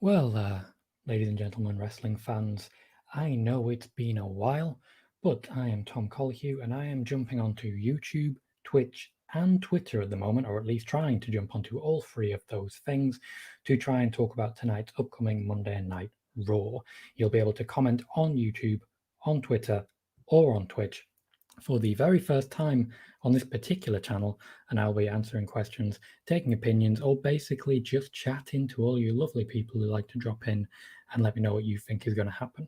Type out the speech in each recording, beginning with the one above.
Well, ladies and gentlemen, wrestling fans, I know it's been a while, but I am Tom Colhue and I am jumping onto YouTube, Twitch, and Twitter at the moment, or at least trying to jump onto all three of those things to try and talk about tonight's upcoming Monday Night Raw. You'll be able to comment on YouTube, on Twitter, or on Twitch for the very first time on this particular channel, and I'll be answering questions, taking opinions, or basically just chatting to all you lovely people who like to drop in and let me know what you think is going to happen.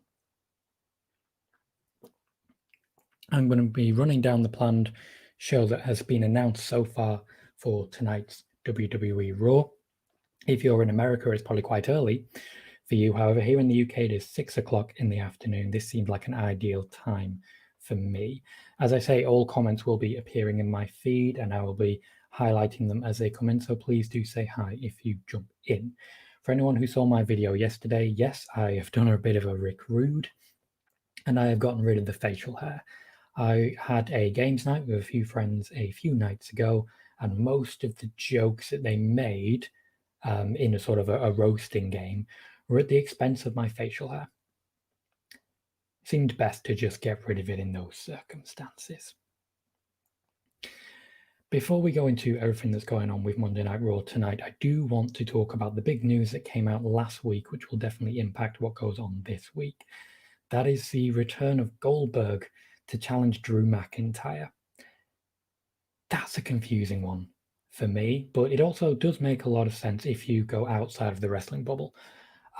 I'm going to be running down the planned show that has been announced so far for tonight's WWE Raw. If you're in America, it's probably quite early for you. However, here in the UK, it is 6 o'clock in the afternoon. This seemed like an ideal time for me. As I say, all comments will be appearing in my feed and I will be highlighting them as they come in. So please do say hi if you jump in. For anyone who saw my video yesterday, yes, I have done a bit of a Rick Rude and I have gotten rid of the facial hair. I had a games night with a few friends a few nights ago, and most of the jokes that they made in a sort of a roasting game were at the expense of my facial hair. It seemed best to just get rid of it in those circumstances. Before we go into everything that's going on with Monday Night Raw tonight, I do want to talk about the big news that came out last week, which will definitely impact what goes on this week. That is the return of Goldberg to challenge Drew McIntyre. That's a confusing one for me, but it also does make a lot of sense if you go outside of the wrestling bubble.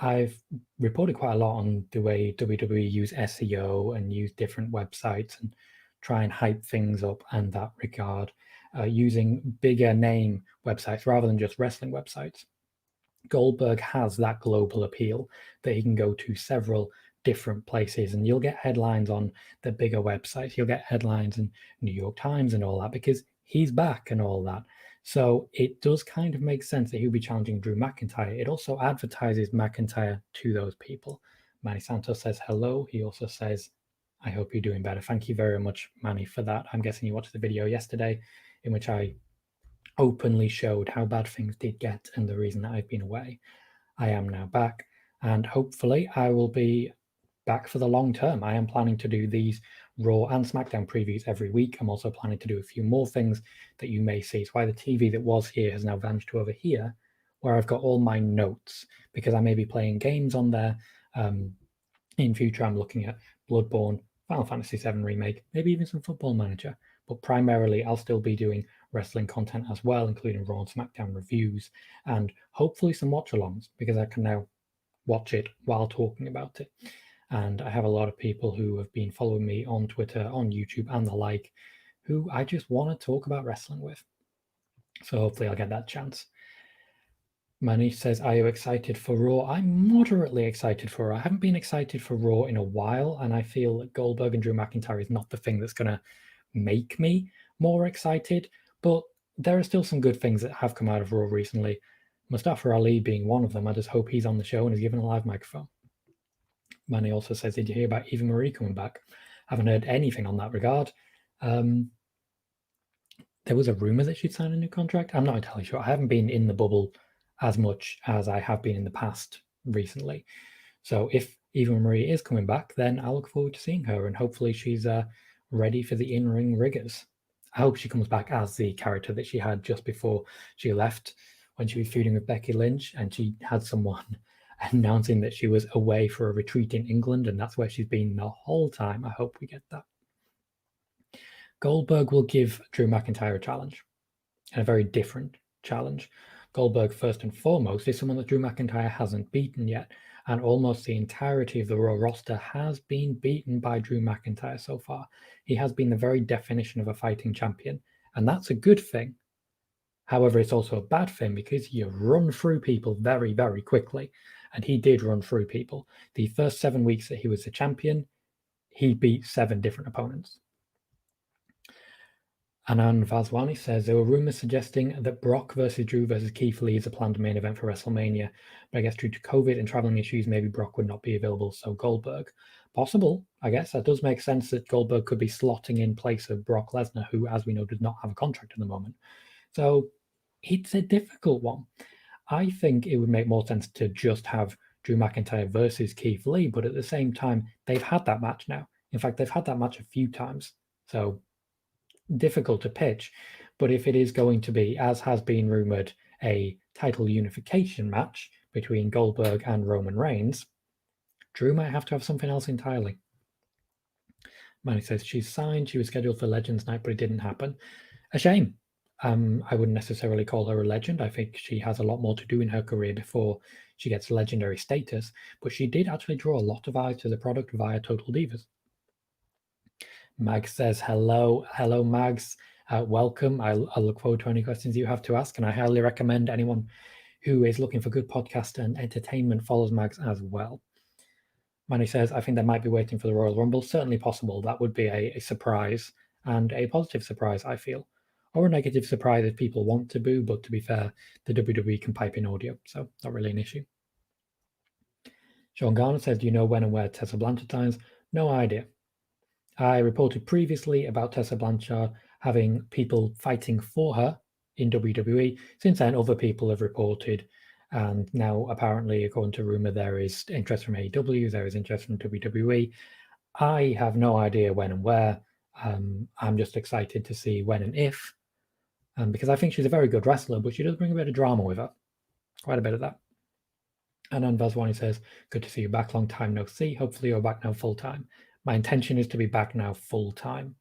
I've reported quite a lot on the way WWE use SEO and use different websites and try and hype things up in that regard, using bigger name websites rather than just wrestling websites. Goldberg has that global appeal that he can go to several different places and you'll get headlines on the bigger websites. You'll get headlines in New York Times and all that because he's back and all that. So it does kind of make sense that he'll be challenging Drew McIntyre. It also advertises McIntyre to those people. Manny Santos says hello. He also says, I hope you're doing better. Thank you very much, Manny, for that. I'm guessing you watched the video yesterday in which I openly showed how bad things did get and the reason that I've been away. I am now back, and hopefully I will be back for the long term. I am planning to do these Raw and SmackDown previews every week. I'm also planning to do a few more things that you may see. It's why the TV that was here has now vanished to over here, where I've got all my notes, because I may be playing games on there. In future, I'm looking at Bloodborne, Final Fantasy VII Remake, maybe even some Football Manager. But primarily, I'll still be doing wrestling content as well, including Raw and SmackDown reviews, and hopefully some watch-alongs, because I can now watch it while talking about it. And I have a lot of people who have been following me on Twitter, on YouTube, and the like, who I just want to talk about wrestling with. So hopefully I'll get that chance. Manny says, are you excited for Raw? I'm moderately excited for Raw. I haven't been excited for Raw in a while, and I feel that Goldberg and Drew McIntyre is not the thing that's going to make me more excited, but there are still some good things that have come out of Raw recently. Mustafa Ali being one of them. I just hope he's on the show and is given a live microphone. Manny also says, did you hear about Eva Marie coming back? Haven't heard anything on that regard. There was a rumor that she'd sign a new contract. I'm not entirely sure. I haven't been in the bubble as much as I have been in the past recently. So if Eva Marie is coming back, then I look forward to seeing her, and hopefully she's ready for the in-ring rigors. I hope she comes back as the character that she had just before she left, when she was feuding with Becky Lynch, and she had someone announcing that she was away for a retreat in England, and that's where she's been the whole time. I hope we get that. Goldberg will give Drew McIntyre a challenge, and a very different challenge. Goldberg, first and foremost, is someone that Drew McIntyre hasn't beaten yet, and almost the entirety of the Raw roster has been beaten by Drew McIntyre so far. He has been the very definition of a fighting champion, and that's a good thing. However, it's also a bad thing because you run through people very, very quickly, and he did run through people. The first 7 weeks that he was the champion, he beat 7 different opponents. Anand Vaswani says, there were rumors suggesting that Brock versus Drew versus Keith Lee is a planned main event for WrestleMania, but I guess due to COVID and traveling issues, maybe Brock would not be available, so Goldberg. Possible, I guess. That does make sense that Goldberg could be slotting in place of Brock Lesnar, who, as we know, does not have a contract at the moment. So it's a difficult one. I think it would make more sense to just have Drew McIntyre versus Keith Lee, but at the same time, they've had that match now. In fact, they've had that match a few times. So difficult to pitch. But if it is going to be, as has been rumored, a title unification match between Goldberg and Roman Reigns, Drew might have to have something else entirely. Manny says she's signed. She was scheduled for Legends Night, but it didn't happen. A shame. I wouldn't necessarily call her a legend. I think she has a lot more to do in her career before she gets legendary status, but she did actually draw a lot of eyes to the product via Total Divas. Mag says, hello, Mags. Welcome. I look forward to any questions you have to ask, and I highly recommend anyone who is looking for good podcast and entertainment follows Mags as well. Manny says, I think they might be waiting for the Royal Rumble. Certainly possible. That would be a surprise, and a positive surprise, I feel. Or a negative surprise if people want to boo, but to be fair, the WWE can pipe in audio, so not really an issue. Sean Garner says, do you know when and where Tessa Blanchard signs? No idea. I reported previously about Tessa Blanchard having people fighting for her in WWE. Since then, other people have reported, and now apparently, according to rumor, there is interest from AEW, there is interest from WWE. I have no idea when and where. I'm just excited to see when and if, because I think she's a very good wrestler, but she does bring a bit of drama with her. Quite a bit of that. And Anvazwani says, good to see you back. Long time no see. Hopefully you're back now full time. My intention is to be back now full time.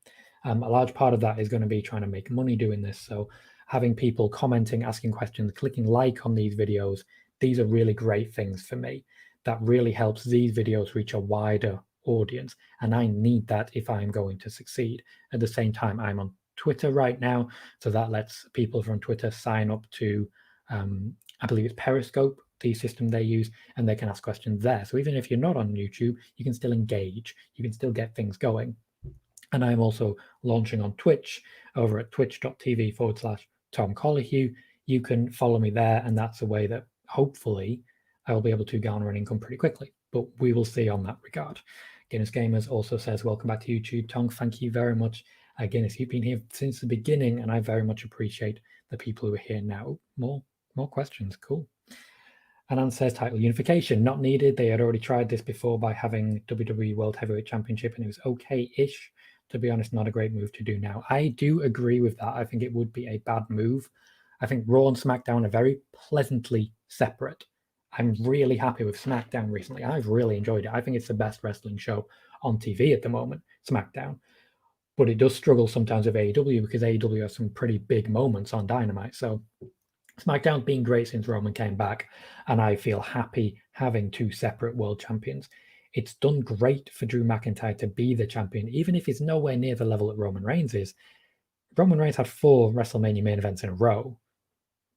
A large part of that is going to be trying to make money doing this. So having people commenting, asking questions, clicking like on these videos, these are really great things for me. That really helps these videos reach a wider audience. And I need that if I'm going to succeed. At the same time, I'm on Twitter right now. So that lets people from Twitter sign up to, I believe it's Periscope, the system they use, and they can ask questions there. So even if you're not on YouTube, you can still engage, you can still get things going. And I'm also launching on Twitch over at twitch.tv/Tom Colahue. You can follow me there, and that's a way that hopefully I will be able to garner an income pretty quickly, but we will see on that regard. Guinness Gamers also says, welcome back to YouTube, Tom. Thank you very much. Guinness, you've been here since the beginning, and I very much appreciate the people who are here now. More questions, cool. Anan says title unification, not needed. They had already tried this before by having WWE World Heavyweight Championship, and it was okay-ish. To be honest, not a great move to do now. I do agree with that. I think it would be a bad move. I think Raw and SmackDown are very pleasantly separate. I'm really happy with SmackDown recently. I've really enjoyed it. I think it's the best wrestling show on TV at the moment, SmackDown. But it does struggle sometimes with AEW because AEW has some pretty big moments on Dynamite. So SmackDown's been great since Roman came back, and I feel happy having two separate world champions. It's done great for Drew McIntyre to be the champion, even if he's nowhere near the level that Roman Reigns is. Roman Reigns had 4 WrestleMania main events in a row.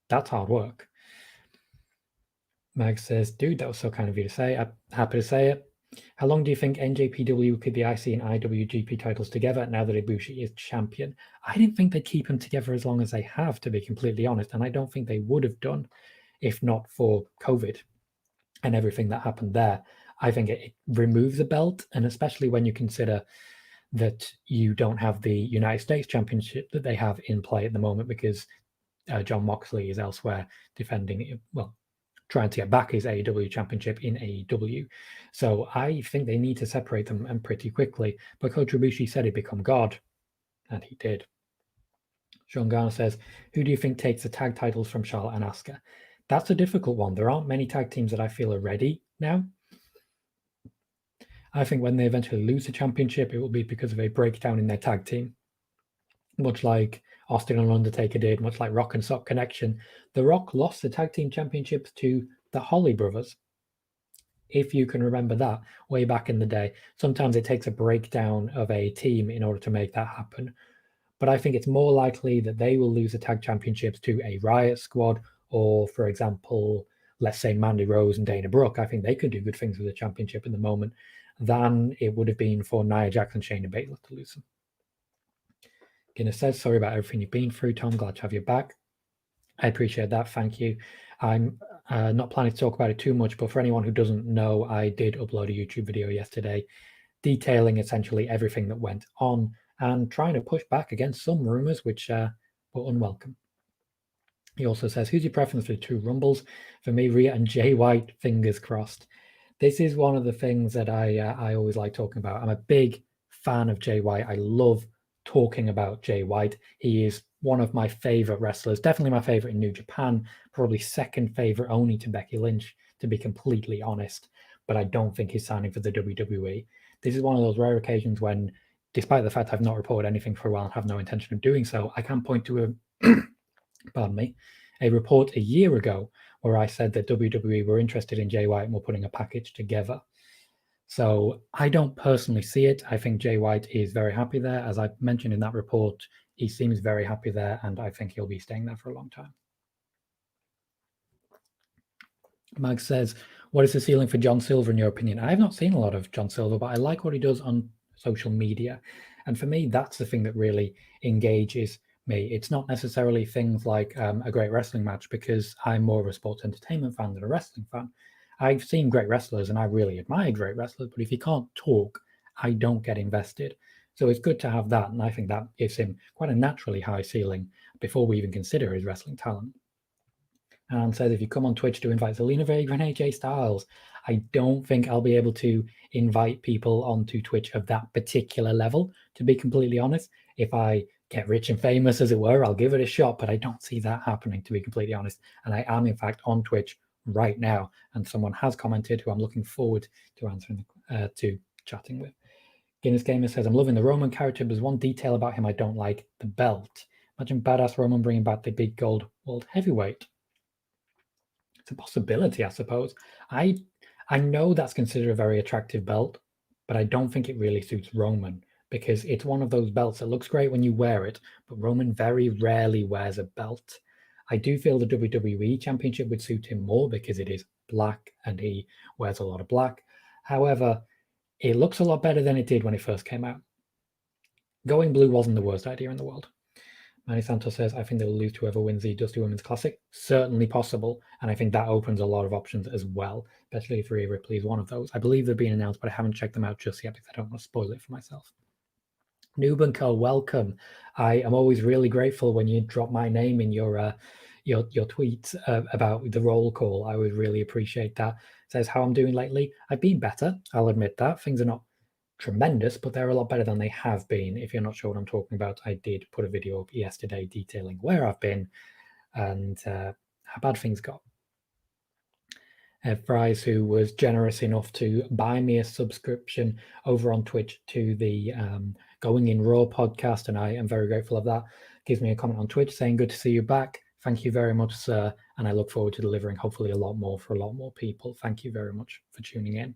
That's hard work. Mag says, dude, that was so kind of you to say. I'm happy to say it. How long do you think NJPW keep the IC and IWGP titles together now that Ibushi is champion? I didn't think they'd keep them together as long as they have, to be completely honest, and I don't think they would have done if not for COVID and everything that happened there. I think it removes a belt, and especially when you consider that you don't have the United States Championship that they have in play at the moment because Jon Moxley is elsewhere defending it, well, trying to get back his AEW championship in AEW. So I think they need to separate them, and pretty quickly. But Coach Ibushi said he'd become God, and he did. Sean Garner says, who do you think takes the tag titles from Charlotte and Asuka? That's a difficult one. There aren't many tag teams that I feel are ready now. I think when they eventually lose the championship, it will be because of a breakdown in their tag team. Much like Austin and Undertaker did, much like Rock and Sock Connection. The Rock lost the tag team championships to the Holly brothers. If you can remember that way back in the day, sometimes it takes a breakdown of a team in order to make that happen. But I think it's more likely that they will lose the tag championships to a Riot Squad, or, for example, let's say Mandy Rose and Dana Brooke. I think they could do good things with the championship in the moment than it would have been for Nia Jax and Shayna Baszler to lose them. Guinness says, sorry about everything you've been through, Tom. Glad to have you back. I appreciate that. Thank you. I'm not planning to talk about it too much, but for anyone who doesn't know, I did upload a YouTube video yesterday detailing essentially everything that went on and trying to push back against some rumors which were unwelcome. He also says, who's your preference for the 2 Rumbles? For me, Rhea and Jay White, fingers crossed. This is one of the things that I always like talking about. I'm a big fan of Jay White. I love talking about Jay White. He is one of my favorite wrestlers, definitely my favorite in New Japan, probably second favorite only to Becky Lynch, to be completely honest. But I don't think he's signing for the WWE. This is one of those rare occasions when, despite the fact I've not reported anything for a while and have no intention of doing so, I can point to a pardon me, a report a year ago where I said that WWE were interested in Jay White and were putting a package together. So I don't personally see it. I think Jay White is very happy there. As I mentioned in that report, he seems very happy there, and I think he'll be staying there for a long time. Mag says, what is the ceiling for John Silver in your opinion? I have not seen a lot of John Silver, but I like what he does on social media. And for me, that's the thing that really engages me. It's not necessarily things like a great wrestling match, because I'm more of a sports entertainment fan than a wrestling fan. I've seen great wrestlers and I really admire great wrestlers, but if you can't talk, I don't get invested. So it's good to have that. And I think that gives him quite a naturally high ceiling before we even consider his wrestling talent. And says, if you come on Twitch to invite Zelina Vega and AJ Styles, I don't think I'll be able to invite people onto Twitch of that particular level, to be completely honest. If I get rich and famous, as it were, I'll give it a shot, but I don't see that happening, to be completely honest. And I am, in fact, on Twitch right now, and someone has commented who I'm looking forward to answering, to chatting with. Guinness Gamer says, I'm loving the Roman character, but there's one detail about him I don't like, the belt. Imagine badass Roman bringing back the big gold world heavyweight. It's a possibility, I suppose. I know that's considered a very attractive belt, but I don't think it really suits Roman, because it's one of those belts that looks great when you wear it, but Roman very rarely wears a belt. I do feel the WWE Championship would suit him more because it is black and he wears a lot of black. However, it looks a lot better than it did when it first came out. Going blue wasn't the worst idea in the world. Manny Santos says, I think they'll lose to whoever wins the Dusty Women's Classic. Certainly possible. And I think that opens a lot of options as well, especially if Rhea Ripley is one of those. I believe they're being announced, but I haven't checked them out just yet because I don't want to spoil it for myself. Noob and Co, welcome. I am always really grateful when you drop my name in your tweets about the roll call. I would really appreciate that. Says how I'm doing lately. I've been better. I'll admit that. Things are not tremendous, but they're a lot better than they have been. If you're not sure what I'm talking about, I did put a video up yesterday detailing where I've been and how bad things got. Fries, who was generous enough to buy me a subscription over on Twitch to the Going in Raw podcast, and I am very grateful of that. Gives me a comment on Twitch saying, good to see you back. Thank you very much, sir. And I look forward to delivering hopefully a lot more for a lot more people. Thank you very much for tuning in.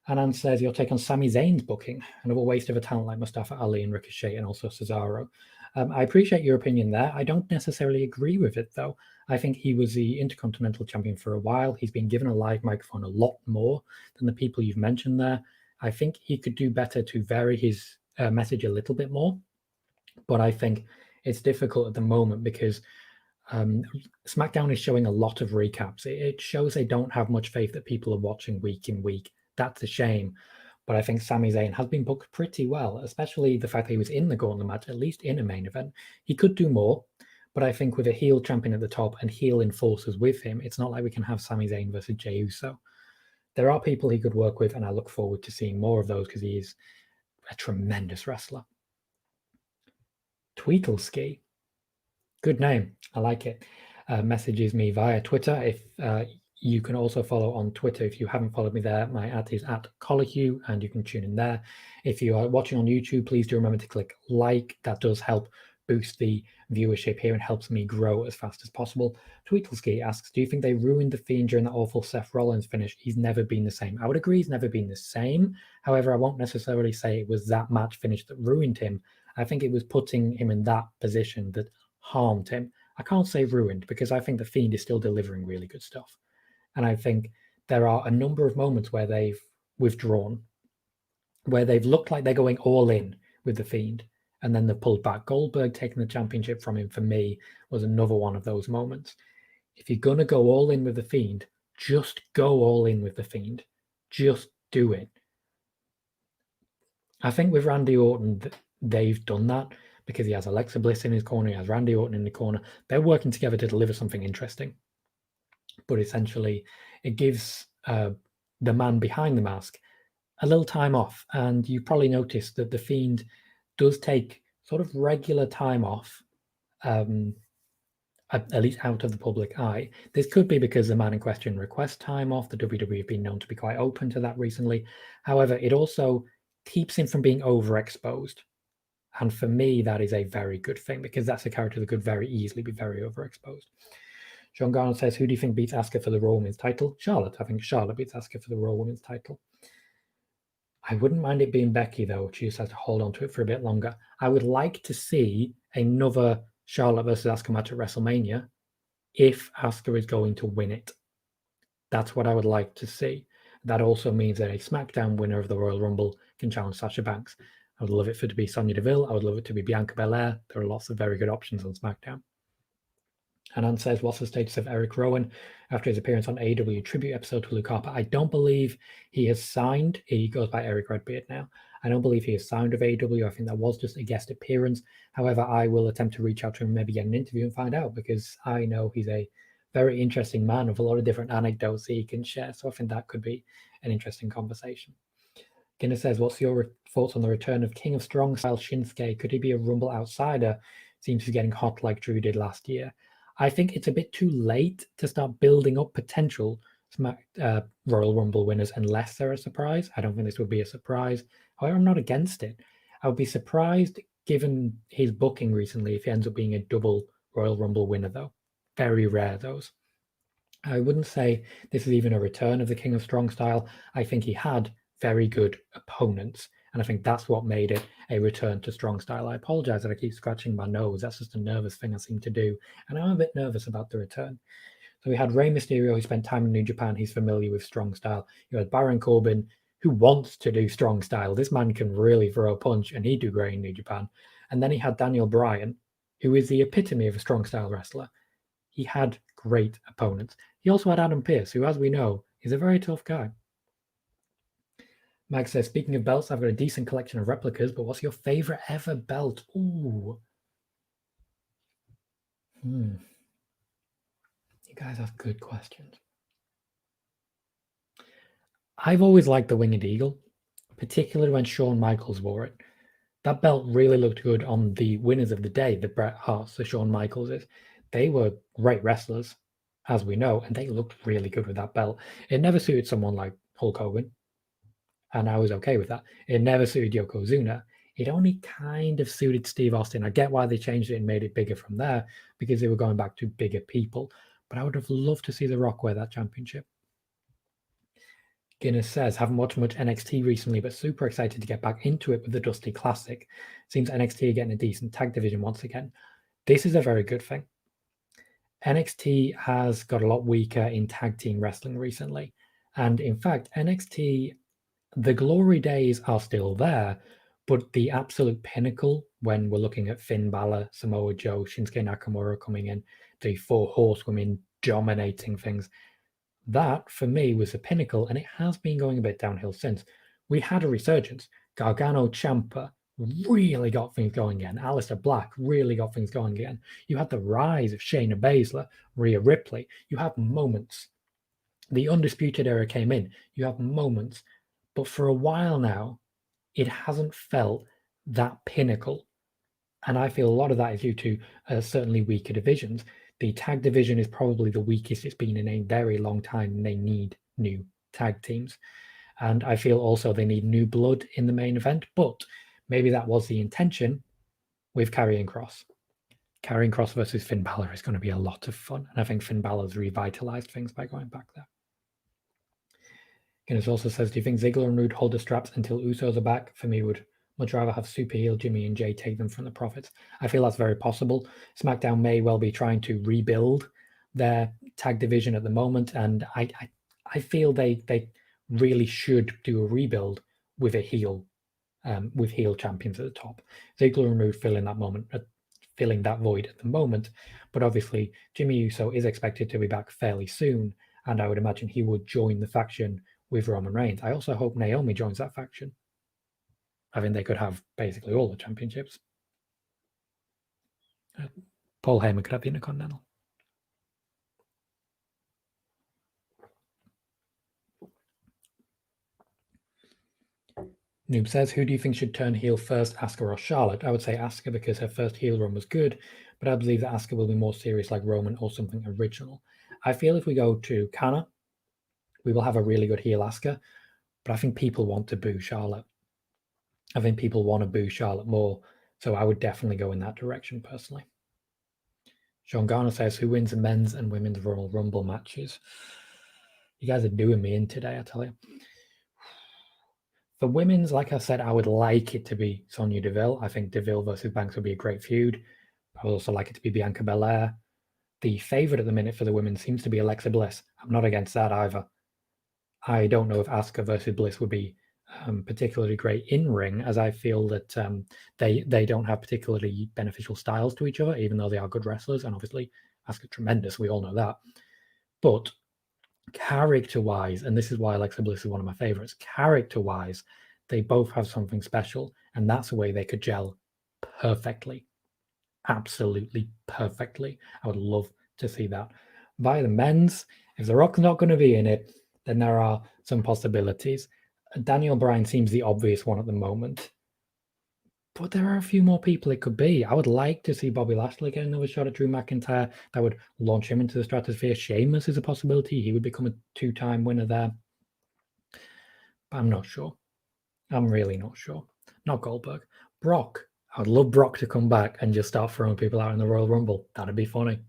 Anan says, your take on Sami Zayn's booking, another waste of a talent like Mustafa Ali and Ricochet and also Cesaro. I appreciate your opinion there. I don't necessarily agree with it, though. I think he was the Intercontinental Champion for a while. He's been given a live microphone a lot more than the people you've mentioned there. I think he could do better to vary his message a little bit more. But I think it's difficult at the moment because SmackDown is showing a lot of recaps. It shows they don't have much faith that people are watching week in, week. That's a shame. But I think Sami Zayn has been booked pretty well, especially the fact that he was in the Gauntlet match, at least in a main event. He could do more, but I think with a heel champion at the top and heel enforcers with him, it's not like we can have Sami Zayn versus Jey Uso. There are people he could work with, and I look forward to seeing more of those because he is a tremendous wrestler. Tweedleski. Good name. I like it. Messages me via Twitter. If you can also follow on Twitter. If you haven't followed me there, my @ is @Colihue, and you can tune in there. If you are watching on YouTube, please do remember to click like. That does help boost the viewership here and helps me grow as fast as possible. Tweedleski asks, do you think they ruined The Fiend during that awful Seth Rollins finish? He's never been the same. I would agree he's never been the same. However, I won't necessarily say it was that match finish that ruined him. I think it was putting him in that position that harmed him. I can't say ruined because I think The Fiend is still delivering really good stuff. And I think there are a number of moments where they've withdrawn, where they've looked like they're going all in with The Fiend, and then they've pulled back. Goldberg taking the championship from him, for me, was another one of those moments. If you're going to go all in with The Fiend, just go all in with The Fiend. Just do it. I think with Randy Orton, they've done that because he has Alexa Bliss in his corner, he has Randy Orton in the corner. They're working together to deliver something interesting. But essentially, it gives the man behind the mask, a little time off. And you probably noticed that The Fiend does take sort of regular time off, at least out of the public eye. This could be because the man in question requests time off. The WWE have been known to be quite open to that recently. However, it also keeps him from being overexposed. And for me, that is a very good thing, because that's a character that could very easily be very overexposed. Sean Garner says, who do you think beats Asuka for the Raw Women's title? Charlotte. I think Charlotte beats Asuka for the Raw Women's title. I wouldn't mind it being Becky, though. She just has to hold on to it for a bit longer. I would like to see another Charlotte versus Asuka match at WrestleMania if Asuka is going to win it. That's what I would like to see. That also means that a SmackDown winner of the Royal Rumble can challenge Sasha Banks. I would love it for it to be Sonya Deville. I would love it to be Bianca Belair. There are lots of very good options on SmackDown. Hanan says, what's the status of Eric Rowan after his appearance on AEW tribute episode to Luke Harper? I don't believe he has signed. He goes by Eric Redbeard now. I don't believe he has signed with AEW. I think that was just a guest appearance. However, I will attempt to reach out to him, maybe get an interview and find out, because I know he's a very interesting man with a lot of different anecdotes he can share. So I think that could be an interesting conversation. Guinness says, what's your thoughts on the return of King of Strong Style Shinsuke? Could he be a Rumble outsider? Seems to be getting hot like Drew did last year. I think it's a bit too late to start building up potential Royal Rumble winners unless they're a surprise. I don't think this would be a surprise. However, I'm not against it. I would be surprised, given his booking recently, if he ends up being a double Royal Rumble winner, though. Very rare, those. I wouldn't say this is even a return of the King of Strong Style. I think he had very good opponents, and I think that's what made it a return to Strong Style. I apologize that I keep scratching my nose. That's just a nervous thing I seem to do, and I'm a bit nervous about the return. So we had Rey Mysterio, who spent time in New Japan. He's familiar with Strong Style. You had Baron Corbin, who wants to do Strong Style. This man can really throw a punch, and he'd do great in New Japan. And then he had Daniel Bryan, who is the epitome of a Strong Style wrestler. He had great opponents. He also had Adam Pearce, who, as we know, is a very tough guy. Mike says, speaking of belts, I've got a decent collection of replicas, but what's your favorite ever belt? Ooh. You guys have good questions. I've always liked the Winged Eagle, particularly when Shawn Michaels wore it. That belt really looked good on the winners of the day, the Bret Harts, the Shawn Michaelses. They were great wrestlers, as we know, and they looked really good with that belt. It never suited someone like Hulk Hogan, and I was okay with that. It never suited Yokozuna. It only kind of suited Steve Austin. I get why they changed it and made it bigger from there, because they were going back to bigger people. But I would have loved to see The Rock wear that championship. Guinness says, haven't watched much NXT recently, but super excited to get back into it with the Dusty Classic. Seems NXT are getting a decent tag division once again. This is a very good thing. NXT has got a lot weaker in tag team wrestling recently. And in fact, NXT, the glory days are still there, but the absolute pinnacle, when we're looking at Finn Balor, Samoa Joe, Shinsuke Nakamura coming in, the 4 horsewomen dominating things, that for me was the pinnacle, and it has been going a bit downhill since. We had a resurgence. Gargano Ciampa really got things going again. Aleister Black really got things going again. You had the rise of Shayna Baszler, Rhea Ripley. You have moments. The Undisputed Era came in. You have moments. But for a while now, it hasn't felt that pinnacle. And I feel a lot of that is due to certainly weaker divisions. The tag division is probably the weakest it's been in a very long time, and they need new tag teams. And I feel also they need new blood in the main event, but maybe that was the intention with Karrion Kross. Karrion Kross versus Finn Balor is going to be a lot of fun, and I think Finn Balor's revitalized things by going back there. Guinness also says, do you think Ziggler and Rude hold the straps until Usos are back? For me, would much rather have super heel Jimmy and Jay take them from the Profits. I feel that's very possible. SmackDown may well be trying to rebuild their tag division at the moment, and I feel they really should do a rebuild with a heel, with heel champions at the top. Ziggler and Rude filling that void at the moment, but obviously Jimmy Uso is expected to be back fairly soon, and I would imagine he would join the faction with Roman Reigns. I also hope Naomi joins that faction. I think they could have basically all the championships. Paul Heyman could have the Intercontinental. Noob says, who do you think should turn heel first, Asuka or Charlotte? I would say Asuka because her first heel run was good, but I believe that Asuka will be more serious like Roman or something original. I feel if we go to Kana, we will have a really good heel Asuka, but I think people want to boo Charlotte. I think people want to boo Charlotte more, so I would definitely go in that direction personally. Sean Garner says, who wins the men's and women's Royal Rumble matches? You guys are doing me in today, I tell you. For women's, like I said, I would like it to be Sonya Deville. I think Deville versus Banks would be a great feud. I would also like it to be Bianca Belair. The favorite at the minute for the women seems to be Alexa Bliss. I'm not against that either. I don't know if Asuka versus Bliss would be particularly great in ring, as I feel that they don't have particularly beneficial styles to each other, even though they are good wrestlers. And obviously, Asuka tremendous. We all know that. But character-wise, and this is why Alexa Bliss is one of my favorites, character-wise, they both have something special, and that's a way they could gel perfectly. Absolutely perfectly. I would love to see that. Via the men's, if The Rock's not going to be in it, then there are some possibilities. Daniel Bryan seems the obvious one at the moment. But there are a few more people it could be. I would like to see Bobby Lashley get another shot at Drew McIntyre. That would launch him into the stratosphere. Sheamus is a possibility. He would become a two-time winner there. But I'm not sure. I'm really not sure. Not Goldberg. Brock. I would love Brock to come back and just start throwing people out in the Royal Rumble. That'd be funny.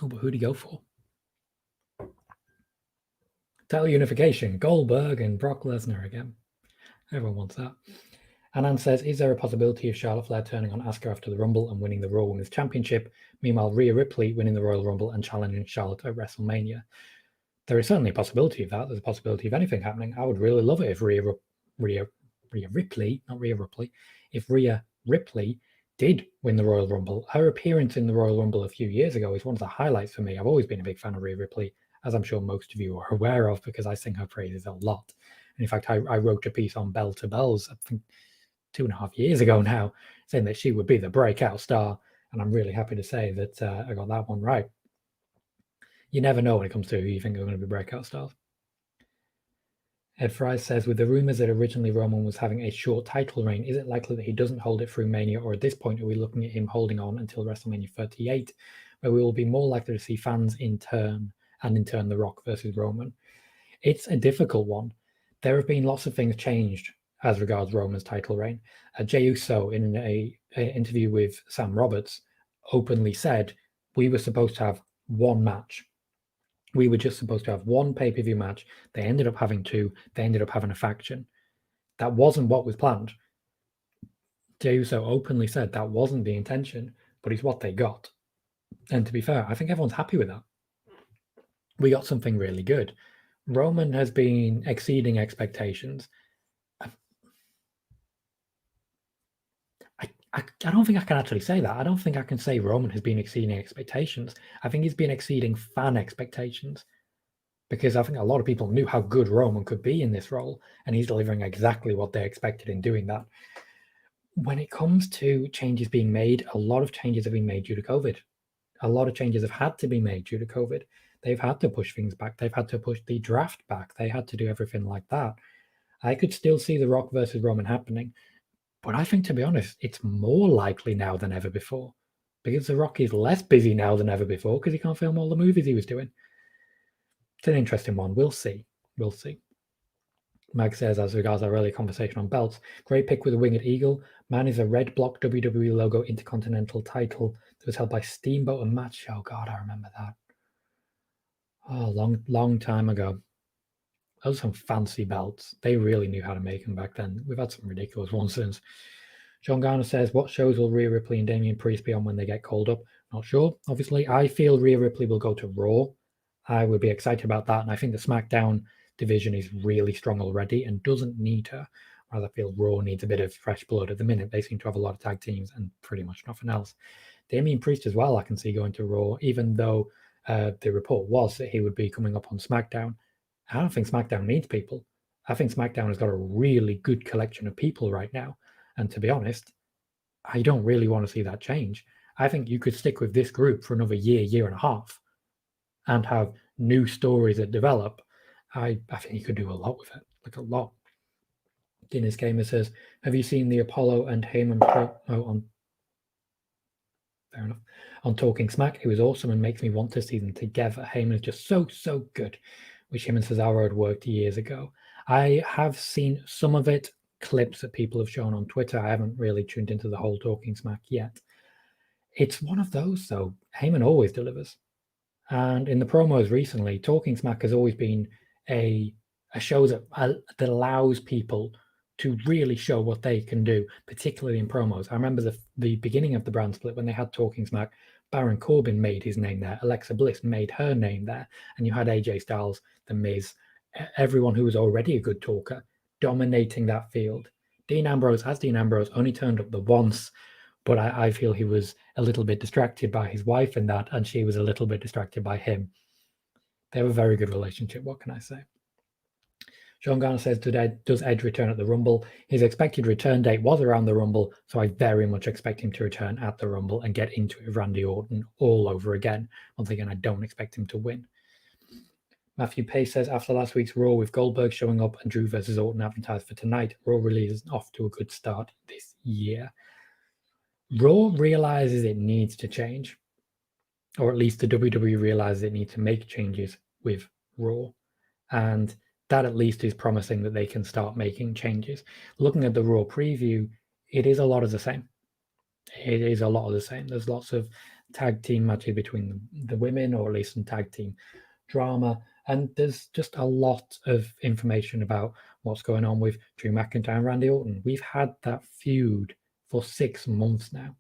Oh, but who'd he go for? Title unification. Goldberg and Brock Lesnar again. Everyone wants that. Anand says, is there a possibility of Charlotte Flair turning on Asuka after the Rumble and winning the Raw Women's Championship? Meanwhile, Rhea Ripley winning the Royal Rumble and challenging Charlotte at WrestleMania. There is certainly a possibility of that. There's a possibility of anything happening. I would really love it if Rhea Ripley did win the Royal Rumble. Her appearance in the Royal Rumble a few years ago is one of the highlights for me. I've always been a big fan of Rhea Ripley, as I'm sure most of you are aware of, because I sing her praises a lot. And in fact, I wrote a piece on Bell to Bells, I think 2.5 years ago now, saying that she would be the breakout star. And I'm really happy to say that I got that one right. You never know when it comes to who you think are going to be breakout stars. Ed Fry says, with the rumors that originally Roman was having a short title reign, is it likely that he doesn't hold it through Mania, or at this point are we looking at him holding on until WrestleMania 38, where we will be more likely to see fans in turn The Rock versus Roman? It's a difficult one. There have been lots of things changed as regards Roman's title reign. Jey Uso, in an interview with Sam Roberts, openly said, we were supposed to have one match. We were just supposed to have one pay-per-view match. They ended up having two. They ended up having a faction. That wasn't what was planned. Jey Uso openly said that wasn't the intention, but it's what they got. And to be fair, I think everyone's happy with that. We got something really good. Roman has been exceeding expectations. I don't think I can actually say that. I don't think I can say Roman has been exceeding expectations. I think he's been exceeding fan expectations, because I think a lot of people knew how good Roman could be in this role, and he's delivering exactly what they expected in doing that. When it comes to changes being made, a lot of changes have been made due to COVID. A lot of changes have had to be made due to COVID. They've had to push things back. They've had to push the draft back. They had to do everything like that. I could still see The Rock versus Roman happening, but I think, to be honest, it's more likely now than ever before, because The Rock is less busy now than ever before because he can't film all the movies he was doing. It's an interesting one. We'll see. We'll see. Mag says, as regards our earlier conversation on belts, great pick with a winged eagle. Man is a red block WWE logo Intercontinental title that was held by Steamboat and Matt Show. God, I remember that. Oh, long time ago. Those are some fancy belts. They really knew how to make them back then. We've had some ridiculous ones since. John Garner says, what shows will Rhea Ripley and Damian Priest be on when they get called up? Not sure, obviously. I feel Rhea Ripley will go to Raw. I would be excited about that. And I think the SmackDown division is really strong already and doesn't need her. Whereas I feel Raw needs a bit of fresh blood at the minute. They seem to have a lot of tag teams and pretty much nothing else. Damian Priest as well, I can see going to Raw, even though the report was that he would be coming up on SmackDown. I don't think SmackDown needs people. I think SmackDown has got a really good collection of people right now. And to be honest, I don't really want to see that change. I think you could stick with this group for another year and a half, and have new stories that develop. I think you could do a lot with it. like a lot. Guinness Gamer says, have you seen the Apollo and Heyman promo on? Fair enough. On Talking Smack, it was awesome and makes me want to see them together. Heyman is just so good. Wish him and Cesaro had worked years ago. I have seen some of it, clips that people have shown on Twitter. I haven't really tuned into the whole Talking Smack yet. It's one of those, though. Heyman always delivers. And in the promos recently, Talking Smack has always been a show that allows people to really show what they can do, particularly in promos. I remember the beginning of the brand split when they had Talking Smack. Baron Corbin made his name there. Alexa Bliss made her name there. And you had AJ Styles, The Miz, everyone who was already a good talker, dominating that field. Dean Ambrose, only turned up the once, but I feel he was a little bit distracted by his wife in that, and she was a little bit distracted by him. They have a very good relationship, what can I say? Sean Garner says, does Edge return at the Rumble? His expected return date was around the Rumble, so I very much expect him to return at the Rumble and get into it with Randy Orton all over again. Once again, I don't expect him to win. Matthew Pace says, after last week's Raw with Goldberg showing up and Drew versus Orton advertised for tonight, Raw really is off to a good start this year. Raw realizes it needs to change, or at least the WWE realizes it needs to make changes with Raw. And that at least is promising that they can start making changes. Looking at the Raw preview, it is a lot of the same. It is a lot of the same. There's lots of tag team matches between the women, or at least some tag team drama. And there's just a lot of information about what's going on with Drew McIntyre and Randy Orton. We've had that feud for 6 months now.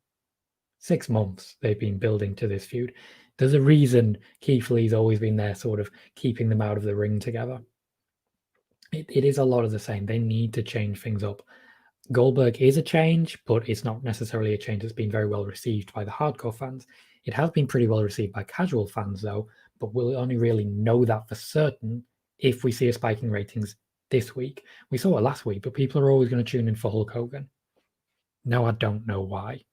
6 months they've been building to this feud. There's a reason Keith Lee's always been there, sort of keeping them out of the ring together. It is a lot of the same. They need to change things up. Goldberg is a change, but it's not necessarily a change that's been very well received by the hardcore fans. It has been pretty well received by casual fans, though, but we'll only really know that for certain if we see a spike in ratings this week. We saw it last week, but people are always going to tune in for Hulk Hogan. Now I don't know why.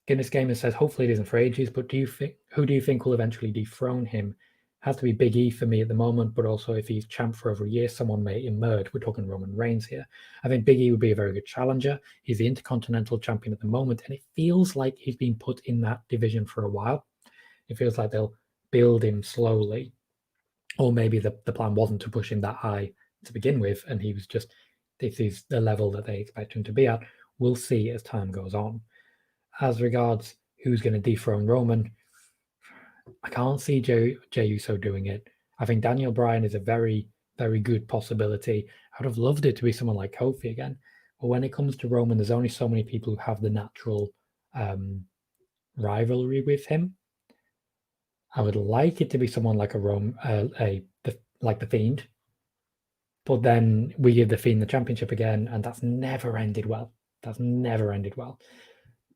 Guinness Gamer says, hopefully it isn't for ages, but who do you think will eventually dethrone him? Has to be Big E for me at the moment, but also if he's champ for over a year, someone may emerge. We're talking Roman Reigns here. I think Big E would be a very good challenger. He's the Intercontinental Champion at the moment, and it feels like he's been put in that division for a while. It feels like they'll build him slowly, or maybe the plan wasn't to push him that high to begin with, and he was just, this is the level that they expect him to be at. We'll see as time goes on. As regards who's going to dethrone Roman, I can't see Jey Uso doing it. I think Daniel Bryan is a very, very good possibility. I would have loved it to be someone like Kofi again. But when it comes to Roman, there's only so many people who have the natural rivalry with him. I would like it to be someone like like the Fiend. But then we give the Fiend the championship again, and that's never ended well.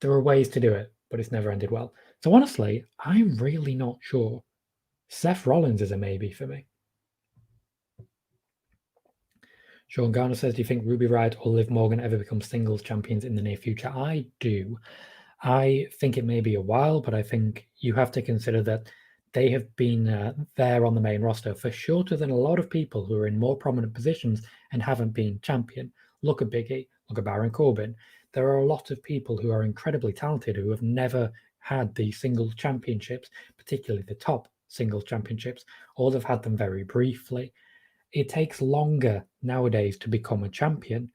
There are ways to do it, but it's never ended well. So honestly, I'm really not sure. Seth Rollins is a maybe for me. Sean Garner says, do you think Ruby Riott or Liv Morgan ever become singles champions in the near future? I do. I think it may be a while, but I think you have to consider that they have been there on the main roster for shorter than a lot of people who are in more prominent positions and haven't been champion. Look at Big E, look at Baron Corbin. There are a lot of people who are incredibly talented who have never had the singles championships, particularly the top singles championships, or they've had them very briefly. It takes longer nowadays to become a champion,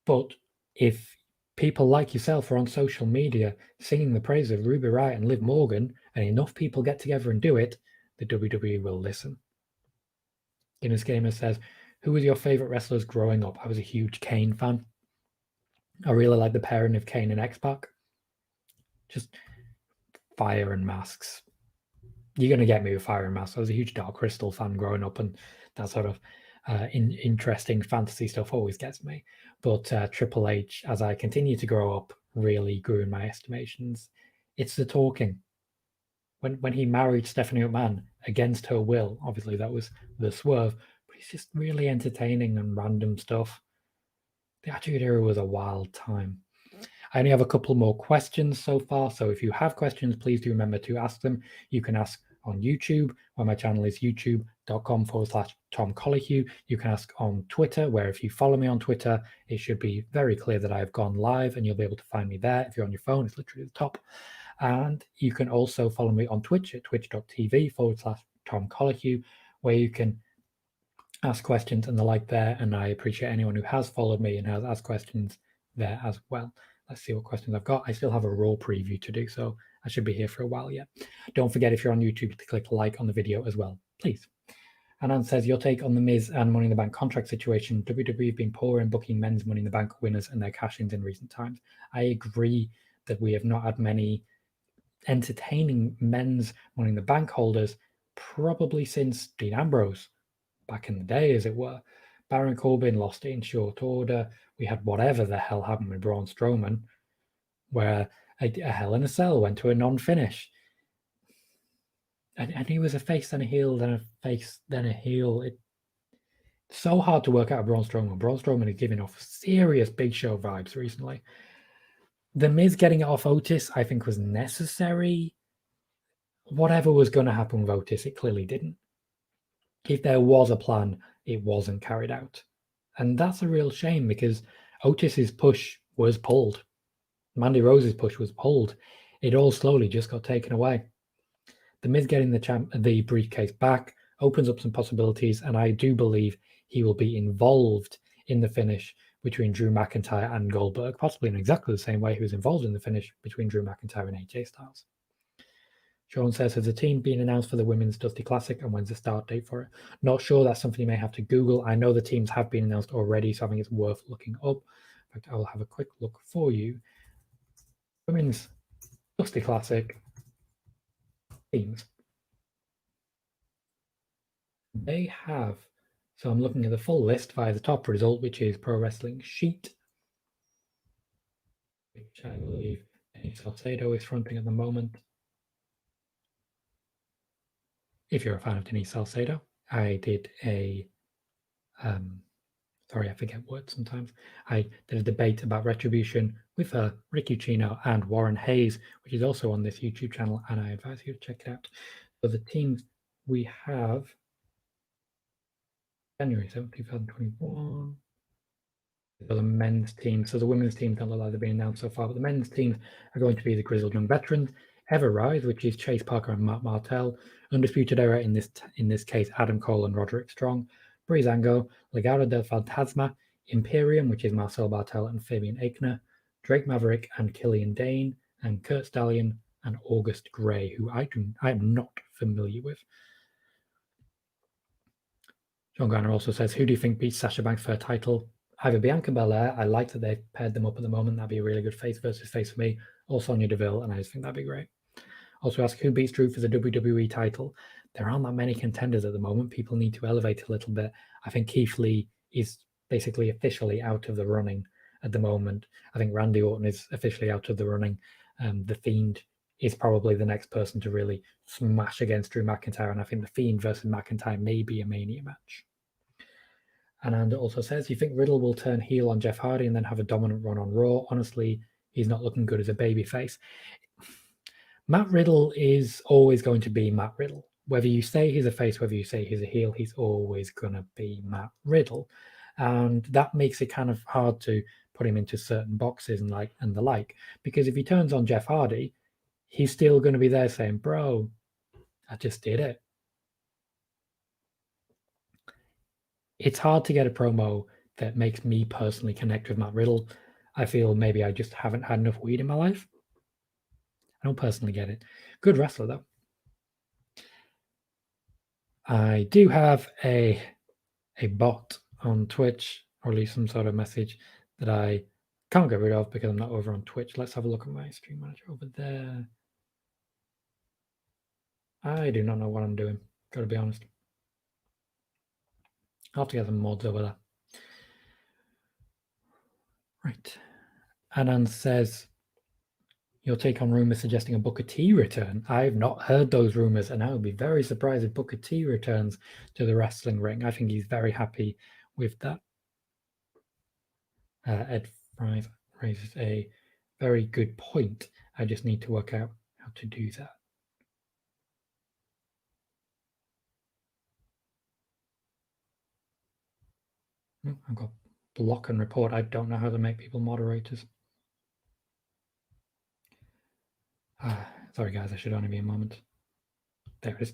but if people like yourself are on social media singing the praise of Ruby Riott and Liv Morgan, and enough people get together and do it, the WWE will listen. Guinness Gamer says, who was your favorite wrestlers growing up? I was a huge Kane fan. I really like the pairing of Kane and X-Pac. Just fire and masks. You're going to get me with fire and masks. I was a huge Dark Crystal fan growing up, and that sort of interesting fantasy stuff always gets me. But Triple H, as I continue to grow up, really grew in my estimations. It's the talking. When he married Stephanie McMahon against her will, obviously that was the swerve, but it's just really entertaining and random stuff. The Attitude Era was a wild time. I only have a couple more questions so far, so if you have questions, please do remember to ask them. You can ask on YouTube, where my channel is youtube.com/Tom Colihue. You can ask on Twitter, where if you follow me on Twitter, it should be very clear that I've gone live and you'll be able to find me there. If you're on your phone, it's literally at the top. And you can also follow me on Twitch at twitch.tv/Tom Colihue, where you can ask questions and the like there. And I appreciate anyone who has followed me and has asked questions there as well. Let's see what questions I've got. I still have a Raw preview to do, so I should be here for a while yet. Don't forget, if you're on YouTube, to click like on the video as well, please. Anand says, your take on the Miz and Money in the Bank contract situation. WWE have been poor in booking men's Money in the Bank winners and their cash-ins in recent times. I agree that we have not had many entertaining men's Money in the Bank holders probably since Dean Ambrose, back in the day, as it were. Baron Corbin lost it in short order. We had whatever the hell happened with Braun Strowman, where a Hell in a Cell went to a non-finish. And he was a face, then a heel, then a face, then a heel. It's so hard to work out Braun Strowman. Braun Strowman is giving off serious Big Show vibes recently. The Miz getting it off Otis, I think, was necessary. Whatever was going to happen with Otis, it clearly didn't. If there was a plan, it wasn't carried out. And that's a real shame, because Otis's push was pulled. Mandy Rose's push was pulled. It all slowly just got taken away. The Miz getting the briefcase back opens up some possibilities, and I do believe he will be involved in the finish between Drew McIntyre and Goldberg, possibly in exactly the same way he was involved in the finish between Drew McIntyre and AJ Styles. Sean says, has the team been announced for the Women's Dusty Classic, and when's the start date for it? Not sure. That's something you may have to Google. I know the teams have been announced already, so I think it's worth looking up. In fact, I'll have a quick look for you. Women's Dusty Classic teams. They have, so I'm looking at the full list via the top result, which is Pro Wrestling Sheet, which I believe Salcedo is fronting at the moment. If you're a fan of Denise Salcedo, I did a, sorry, I forget words sometimes. I did a debate about Retribution with her, Ricky Chino, and Warren Hayes, which is also on this YouTube channel, and I advise you to check it out. So the teams we have, January 7th, 2021. So the men's team. So the women's team don't look like they've been announced so far, but the men's teams are going to be the Grizzled Young Veterans, Ever Rise, which is Chase Parker and Matt Martell, Undisputed Era in this case, Adam Cole and Roderick Strong, Breezango, Legado del Fantasma, Imperium, which is Marcel Bartel and Fabian Aichner, Drake Maverick and Killian Dane, and Kurt Stallion and August Gray, who I am not familiar with. John Garner also says, who do you think beats Sasha Banks for her title? Either Bianca Belair. I like that they've paired them up at the moment. That'd be a really good face versus face for me. Or Sonya Deville, and I just think that'd be great. Also ask, who beats Drew for the WWE title? There aren't that many contenders at the moment. People need to elevate a little bit. I think Keith Lee is basically officially out of the running at the moment. I think Randy Orton is officially out of the running. The Fiend is probably the next person to really smash against Drew McIntyre, and I think the Fiend versus McIntyre may be a Mania match. And also says, you think Riddle will turn heel on Jeff Hardy and then have a dominant run on Raw? Honestly, he's not looking good as a babyface. Matt Riddle is always going to be Matt Riddle. Whether you say he's a face, whether you say he's a heel, he's always going to be Matt Riddle. And that makes it kind of hard to put him into certain boxes and the like. Because if he turns on Jeff Hardy, he's still going to be there saying, bro, I just did it. It's hard to get a promo that makes me personally connect with Matt Riddle. I feel maybe I just haven't had enough weed in my life. I don't personally get it. Good wrestler, though. I do have a bot on Twitch, or at least some sort of message that I can't get rid of because I'm not over on Twitch. Let's have a look at my stream manager over there. I do not know what I'm doing, gotta be honest. I'll have to get some mods over there. Right. Anand says, your take on rumors suggesting a Booker T return. I've not heard those rumors, and I would be very surprised if Booker T returns to the wrestling ring. I think he's very happy with that. Ed Fries raises a very good point. I just need to work out how to do that. I've got block and report. I don't know how to make people moderators. Sorry, guys, I should only be a moment. There it is.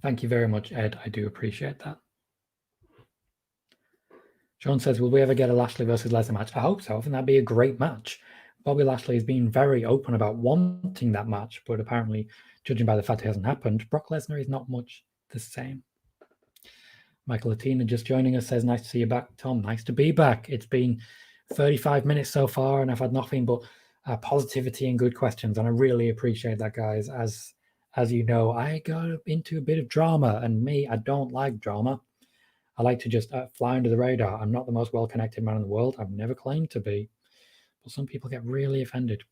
Thank you very much, Ed. I do appreciate that. Sean says, will we ever get a Lashley versus Lesnar match? I hope so. I think that'd be a great match. Bobby Lashley has been very open about wanting that match, but apparently, judging by the fact it hasn't happened, Brock Lesnar is not much the same. Michael Latina just joining us says, nice to see you back, Tom. Nice to be back. It's been 35 minutes so far, and I've had nothing but positivity and good questions, and I really appreciate that, guys. As you know, I got into a bit of drama, and me, I don't like drama. I like to just fly under the radar. I'm not the most well-connected man in the world. I've never claimed to be, but some people get really offended.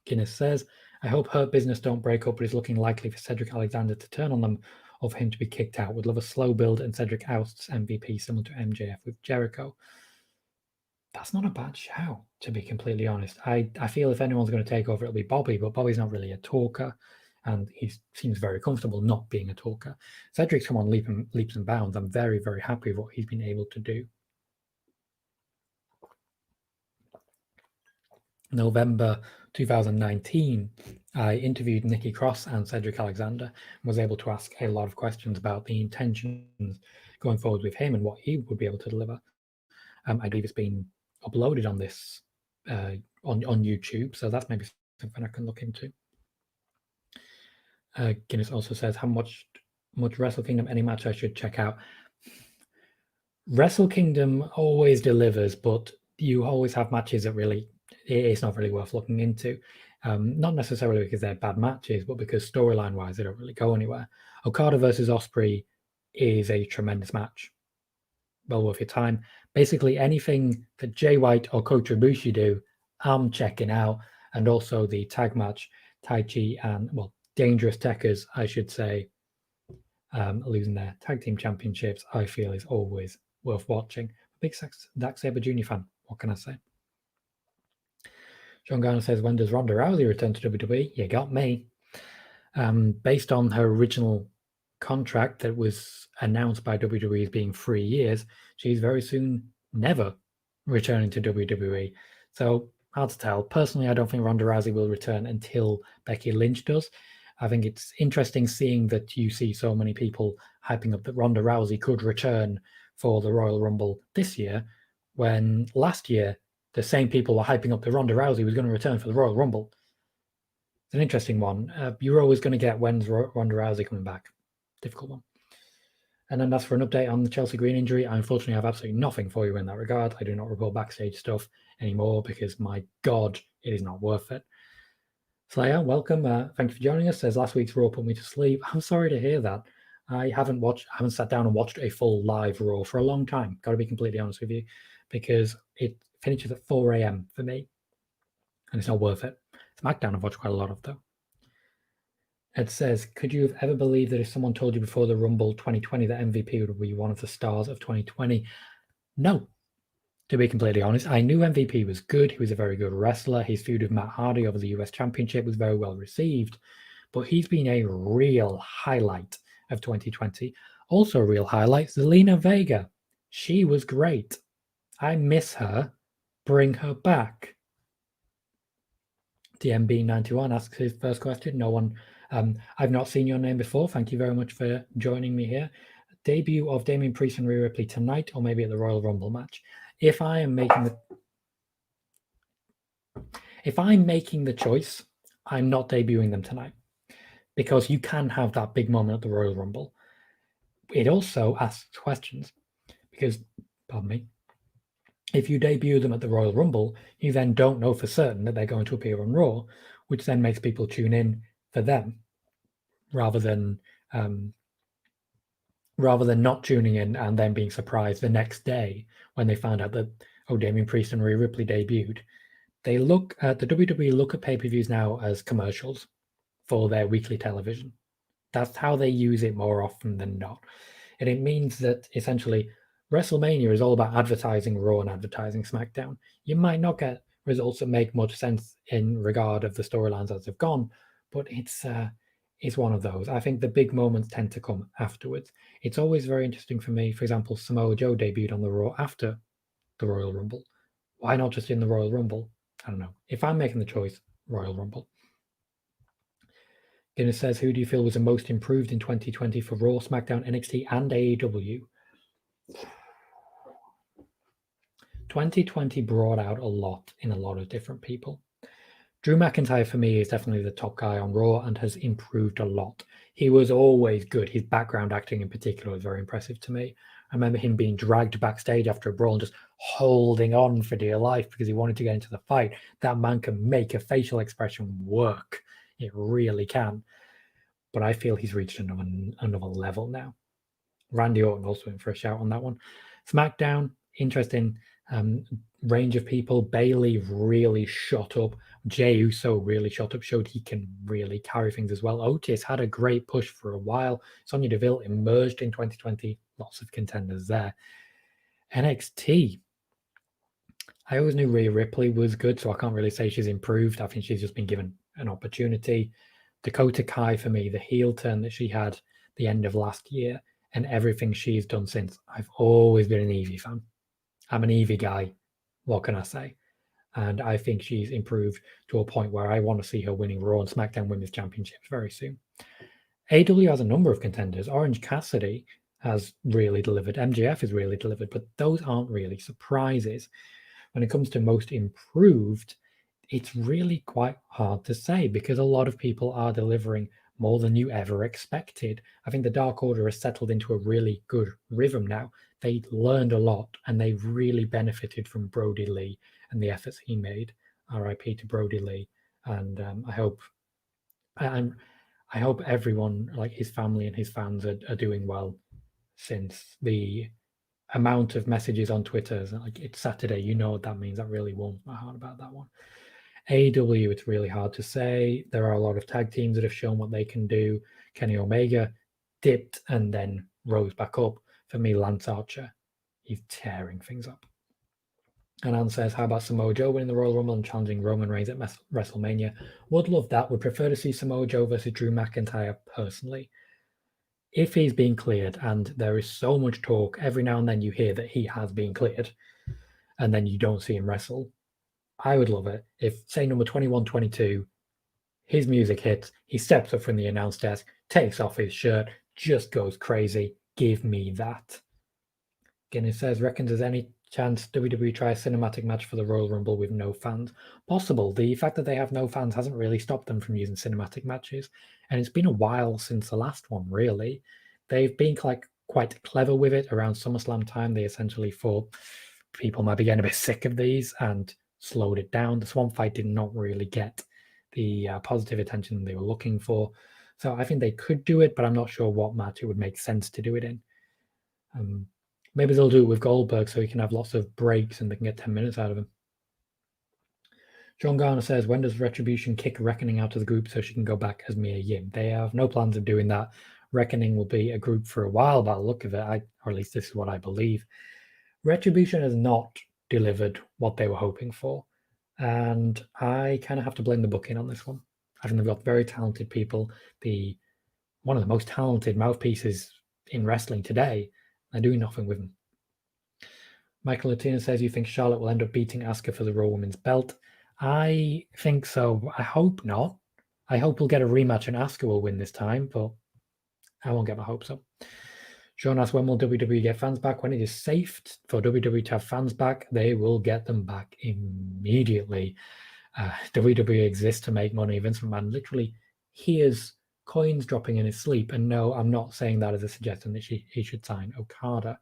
Guinness says, I hope Hurt Business don't break up, but it's looking likely for Cedric Alexander to turn on them or for him to be kicked out. Would love a slow build and Cedric ousts MVP similar to MJF with Jericho. That's not a bad shout, to be completely honest. I feel if anyone's going to take over, it'll be Bobby, but Bobby's not really a talker, and he seems very comfortable not being a talker. Cedric's come on leaps and bounds. I'm very, very happy with what he's been able to do. November 2019, I interviewed Nikki Cross and Cedric Alexander and was able to ask a lot of questions about the intentions going forward with him and what he would be able to deliver. I believe it's been uploaded on this on YouTube, so that's maybe something I can look into. Guinness also says, how much Wrestle Kingdom, any match I should check out? Wrestle Kingdom always delivers, but you always have matches that really, it's not really worth looking into. Not necessarily because they're bad matches, but because storyline-wise, they don't really go anywhere. Okada versus Ospreay is a tremendous match. Well worth your time. Basically, anything that Jay White or Kota Ibushi do, I'm checking out. And also the tag match, Taichi and, well, Dangerous Tekkers, I should say, losing their tag team championships, I feel is always worth watching. Big Zack Sabre Jr. fan, what can I say? John Garner says, when does Ronda Rousey return to WWE? You got me. Based on her original contract that was announced by WWE as being 3 years, she's very soon never returning to WWE. So hard to tell. Personally, I don't think Ronda Rousey will return until Becky Lynch does. I think it's interesting seeing that you see so many people hyping up that Ronda Rousey could return for the Royal Rumble this year, when last year the same people were hyping up that Ronda Rousey was going to return for the Royal Rumble. It's an interesting one. You're always going to get when's Ronda Rousey coming back. Difficult one. And then that's for an update on the Chelsea Green injury. I unfortunately have absolutely nothing for you in that regard. I do not report backstage stuff anymore because, my God, it is not worth it. Slayer, welcome. Thank you for joining us. Says last week's Raw put me to sleep. I'm sorry to hear that. I haven't sat down and watched a full live Raw for a long time. Got to be completely honest with you, because it finishes at 4 a.m. for me, and it's not worth it. SmackDown I've watched quite a lot of, though. Ed says, could you have ever believed that if someone told you before the Rumble 2020 that MVP would be one of the stars of 2020? No. To be completely honest, I knew MVP was good. He was a very good wrestler. His feud with Matt Hardy over the US Championship was very well received. But he's been a real highlight of 2020. Also a real highlight, Zelina Vega. She was great. I miss her. Bring her back. DMB91 asks his first question. No one, I've not seen your name before. Thank you very much for joining me here. Debut of Damian Priest and Rhea Ripley tonight, or maybe at the Royal Rumble match. If I'm making the choice, I'm not debuting them tonight, because you can have that big moment at the Royal Rumble. It also asks questions, because, pardon me, if you debut them at the Royal Rumble, you then don't know for certain that they're going to appear on Raw, which then makes people tune in for them rather than not tuning in and then being surprised the next day when they found out that, oh, Damian Priest and Rhea Ripley debuted. They look at the WWE look at pay-per-views now as commercials for their weekly television. That's how they use it more often than not. And it means that essentially WrestleMania is all about advertising Raw and advertising SmackDown. You might not get results that make much sense in regard of the storylines as they've gone, but it's is one of those. I think the big moments tend to come afterwards. It's always very interesting for me. For example, Samoa Joe debuted on the Raw after the Royal Rumble. Why not just in the Royal Rumble? I don't know. If I'm making the choice, Royal Rumble. Guinness says, who do you feel was the most improved in 2020 for Raw, SmackDown, NXT, and AEW? 2020 brought out a lot in a lot of different people. Drew McIntyre, for me, is definitely the top guy on Raw and has improved a lot. He was always good. His background acting in particular was very impressive to me. I remember him being dragged backstage after a brawl and just holding on for dear life because he wanted to get into the fight. That man can make a facial expression work. It really can. But I feel he's reached another level now. Randy Orton also in for a shout on that one. SmackDown, interesting range of people. Bailey really shot up. Jey Uso really shot up, showed he can really carry things as well. Otis had a great push for a while. Sonya Deville emerged in 2020. Lots of contenders there. NXT, I always knew Rhea Ripley was good, so I can't really say she's improved. I think she's just been given an opportunity. Dakota Kai, for me, the heel turn that she had the end of last year and everything she's done since. I've always been an Evie fan. I'm an Evie guy. What can I say? And I think she's improved to a point where I want to see her winning Raw and SmackDown Women's Championships very soon. AEW has a number of contenders. Orange Cassidy has really delivered. MJF has really delivered, but those aren't really surprises. When it comes to most improved, it's really quite hard to say because a lot of people are delivering more than you ever expected. I think the Dark Order has settled into a really good rhythm now. They learned a lot and they really benefited from Brody Lee and the efforts he made. RIP to Brody Lee. And I hope everyone, like his family and his fans, are doing well, since the amount of messages on Twitter, like it's Saturday, you know what that means. That really warms my heart about that one. AEW, it's really hard to say. There are a lot of tag teams that have shown what they can do. Kenny Omega dipped and then rose back up. For me, Lance Archer, he's tearing things up. And Anne says, how about Samoa Joe winning the Royal Rumble and challenging Roman Reigns at WrestleMania? Would love that. Would prefer to see Samoa Joe versus Drew McIntyre personally. If he's been cleared, and there is so much talk, every now and then you hear that he has been cleared, and then you don't see him wrestle, I would love it if, say, number 21-22, his music hits, he steps up from the announce desk, takes off his shirt, just goes crazy. Give me that. Guinness says, reckons there's any chance WWE try a cinematic match for the Royal Rumble with no fans? Possible. The fact that they have no fans hasn't really stopped them from using cinematic matches. And it's been a while since the last one, really. They've been quite clever with it. Around SummerSlam time, they essentially thought people might be getting a bit sick of these and slowed it down. The Swamp Fight did not really get the positive attention they were looking for. So I think they could do it, but I'm not sure what match it would make sense to do it in. Maybe they'll do it with Goldberg so he can have lots of breaks and they can get 10 minutes out of him. John Garner says, when does Retribution kick Reckoning out of the group so she can go back as Mia Yim? They have no plans of doing that. Reckoning will be a group for a while by the look of it, or at least this is what I believe. Retribution has not delivered what they were hoping for. And I kind of have to blame the booking on this one. I think they've got very talented people. One of the most talented mouthpieces in wrestling today. They're doing nothing with them. Michael Latina says, you think Charlotte will end up beating Asuka for the Raw Women's belt? I think so. I hope not. I hope we'll get a rematch and Asuka will win this time, but I won't get my hopes up. Sean asks, when will WWE get fans back? When it is safe for WWE to have fans back, they will get them back immediately. WWE exists to make money. Vince McMahon literally hears coins dropping in his sleep. And no, I'm not saying that as a suggestion that he should sign Okada.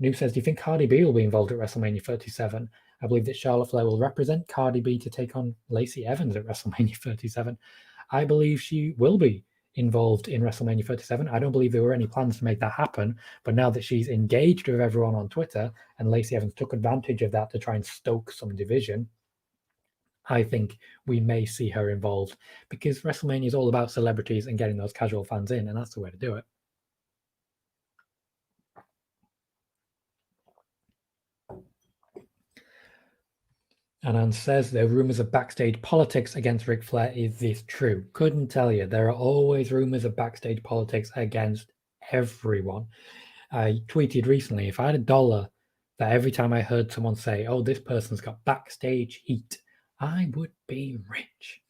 Noob says, do you think Cardi B will be involved at WrestleMania 37? I believe that Charlotte Flair will represent Cardi B to take on Lacey Evans at WrestleMania 37. I believe she will be involved in WrestleMania 37. I don't believe there were any plans to make that happen, but now that she's engaged with everyone on Twitter and Lacey Evans took advantage of that to try and stoke some division, I think we may see her involved because WrestleMania is all about celebrities and getting those casual fans in, and that's the way to do it. Anan says there are rumors of backstage politics against Ric Flair. Is this true? Couldn't tell you. There are always rumors of backstage politics against everyone. I tweeted recently, if I had $1 that every time I heard someone say, oh, this person's got backstage heat, I would be rich.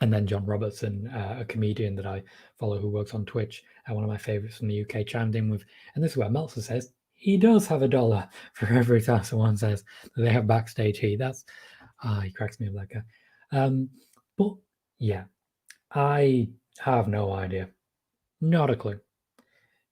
And then John Robertson, a comedian that I follow who works on Twitch, one of my favorites from the UK, chimed in with, and this is where Meltzer says, he does have $1 for every time someone says that they have backstage heat. That's, he cracks me up, that guy. But yeah, I have no idea. Not a clue.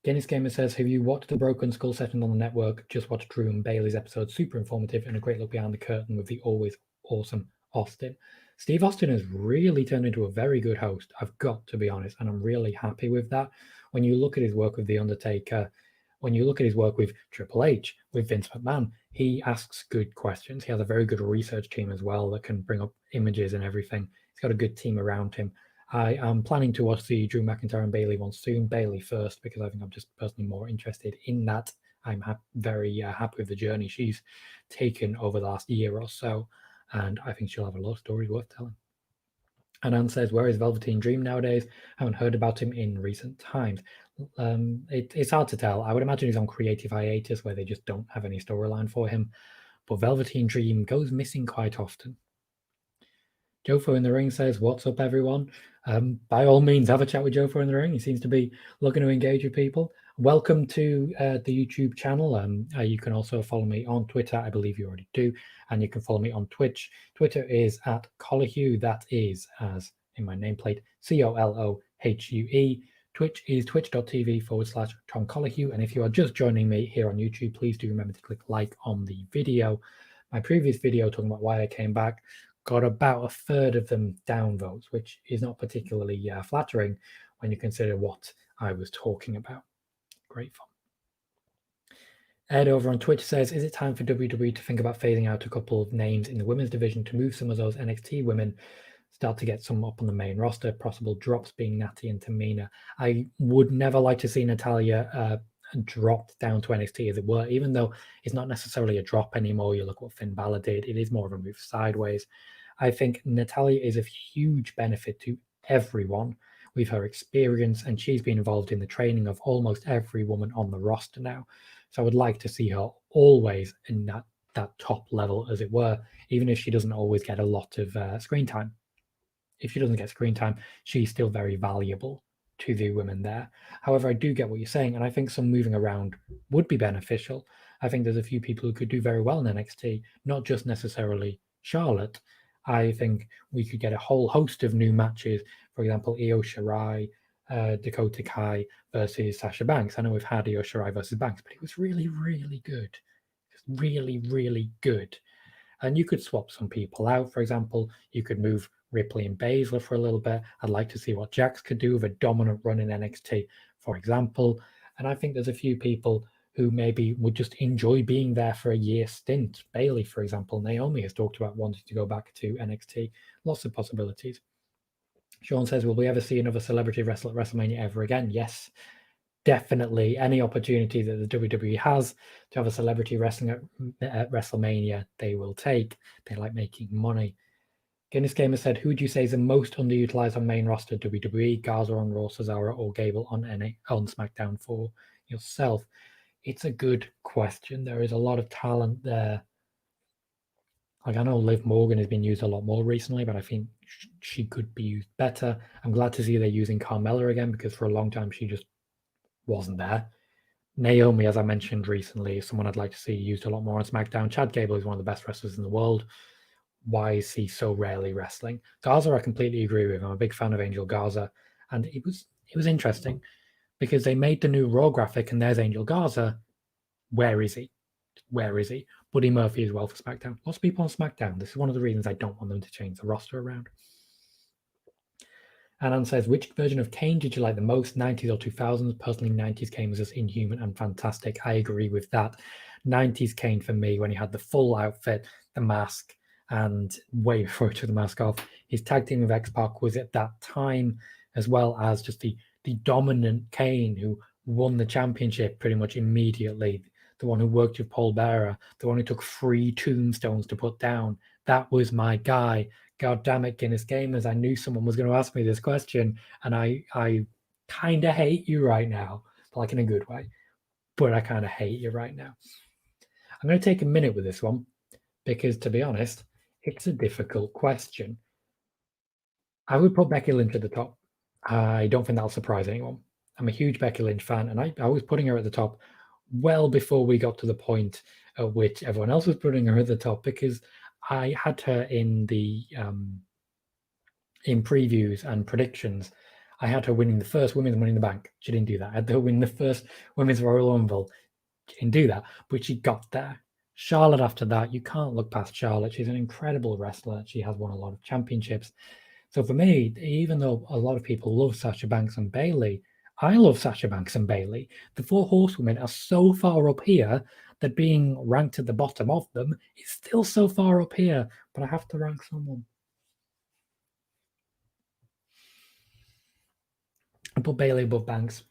Guinness Gamer says, have you watched the Broken Skull session on the network? Just watched Drew and Bailey's episode. Super informative and a great look behind the curtain with the always awesome Austin. Steve Austin has really turned into a very good host, I've got to be honest, and I'm really happy with that. When you look at his work with The Undertaker, when you look at his work with Triple H, with Vince McMahon, he asks good questions. He has a very good research team as well that can bring up images and everything. He's got a good team around him. I am planning to watch the Drew McIntyre and Bailey one soon. Bailey first, because I think I'm just personally more interested in that. I'm very happy with the journey she's taken over the last year or so, and I think she'll have a lot of stories worth telling. Anan says, where is Velveteen Dream nowadays? I haven't heard about him in recent times. It's hard to tell. I would imagine he's on creative hiatus where they just don't have any storyline for him, but Velveteen Dream goes missing quite often. Jofo in the Ring says, what's up, everyone? By all means, have a chat with Jofo in the Ring. He seems to be looking to engage with people. Welcome to the YouTube channel. You can also follow me on Twitter. I believe you already do. And you can follow me on Twitch. Twitter is at Colohue. That is, as in my nameplate, COLOHUE. Twitch is twitch.tv/Tom Colohue. And if you are just joining me here on YouTube, please do remember to click like on the video. My previous video talking about why I came back got about a third of them downvotes, which is not particularly flattering when you consider what I was talking about. Great fun. Ed over on Twitch says, is it time for WWE to think about phasing out a couple of names in the women's division to move some of those NXT women, start to get some up on the main roster, possible drops being Natty and Tamina? I would never like to see Natalya dropped down to NXT, as it were, even though it's not necessarily a drop anymore. You look what Finn Balor did, it is more of a move sideways. I think Natalya is of huge benefit to everyone with her experience, and she's been involved in the training of almost every woman on the roster now. So I would like to see her always in that top level, as it were, even if she doesn't always get a lot of screen time. If she doesn't get screen time, she's still very valuable to the women there. However, I do get what you're saying, and I think some moving around would be beneficial. I think there's a few people who could do very well in NXT, not just necessarily Charlotte. I think we could get a whole host of new matches. For example, Io Shirai, Dakota Kai versus Sasha Banks. I know we've had Io Shirai versus Banks, but it was really, really good. Really, really good. And you could swap some people out. For example, you could move Ripley and Baszler for a little bit. I'd like to see what Jax could do with a dominant run in NXT, for example. And I think there's a few people who maybe would just enjoy being there for a year stint. Bailey, for example. Naomi has talked about wanting to go back to NXT. Lots of possibilities. Sean says, will we ever see another celebrity wrestler at WrestleMania ever again? Yes, definitely. Any opportunity that the WWE has to have a celebrity wrestling at WrestleMania, they will take. They like making money. Guinness Gamer said, who would you say is the most underutilized on main roster WWE? Garza on Raw, Cesaro, or Gable on SmackDown for yourself? It's a good question. There is a lot of talent there. Like, I know Liv Morgan has been used a lot more recently, but I think she could be used better. I'm glad to see they're using Carmella again, because for a long time she just wasn't there. Naomi, as I mentioned recently, is someone I'd like to see used a lot more on SmackDown. Chad Gable is one of the best wrestlers in the world. Why is he so rarely wrestling? Garza, I completely agree with. I'm a big fan of Angel Garza, and it was interesting because they made the new Raw graphic, and there's Angel Garza. Where is he? Where is he? Buddy Murphy as well for SmackDown. Lots of people on SmackDown. This is one of the reasons I don't want them to change the roster around. Anan says, which version of Kane did you like the most, 90s or 2000s? Personally, 90s Kane was just inhuman and fantastic. I agree with that. 90s Kane for me, when he had the full outfit, the mask, and way before he took the mask off, his tag team with X-Pac was at that time, as well as just the dominant Kane who won the championship pretty much immediately. the one who worked with Paul Bearer, the one who took 3 tombstones to put down. That was my guy. God damn it, Guinness Gamers. I knew someone was going to ask me this question, and I kind of hate you right now, like in a good way, but I kind of hate you right now. I'm going to take a minute with this one because, to be honest, it's a difficult question. I would put Becky Lynch at the top. I don't think that'll surprise anyone. I'm a huge Becky Lynch fan, and I was putting her at the top well before we got to the point at which everyone else was putting her at the top, because I had her in the in previews and predictions. I had her winning the first Women's Money in the Bank. She didn't do that. I had her win the first Women's Royal Rumble. She didn't do that, but she got there. Charlotte after that, you can't look past Charlotte. She's an incredible wrestler. She has won a lot of championships. So for me, even though a lot of people love Sasha Banks and Bayley, I love Sasha Banks and Bayley. The 4 horsewomen are so far up here that being ranked at the bottom of them is still so far up here, but I have to rank someone. I put Bayley above Banks.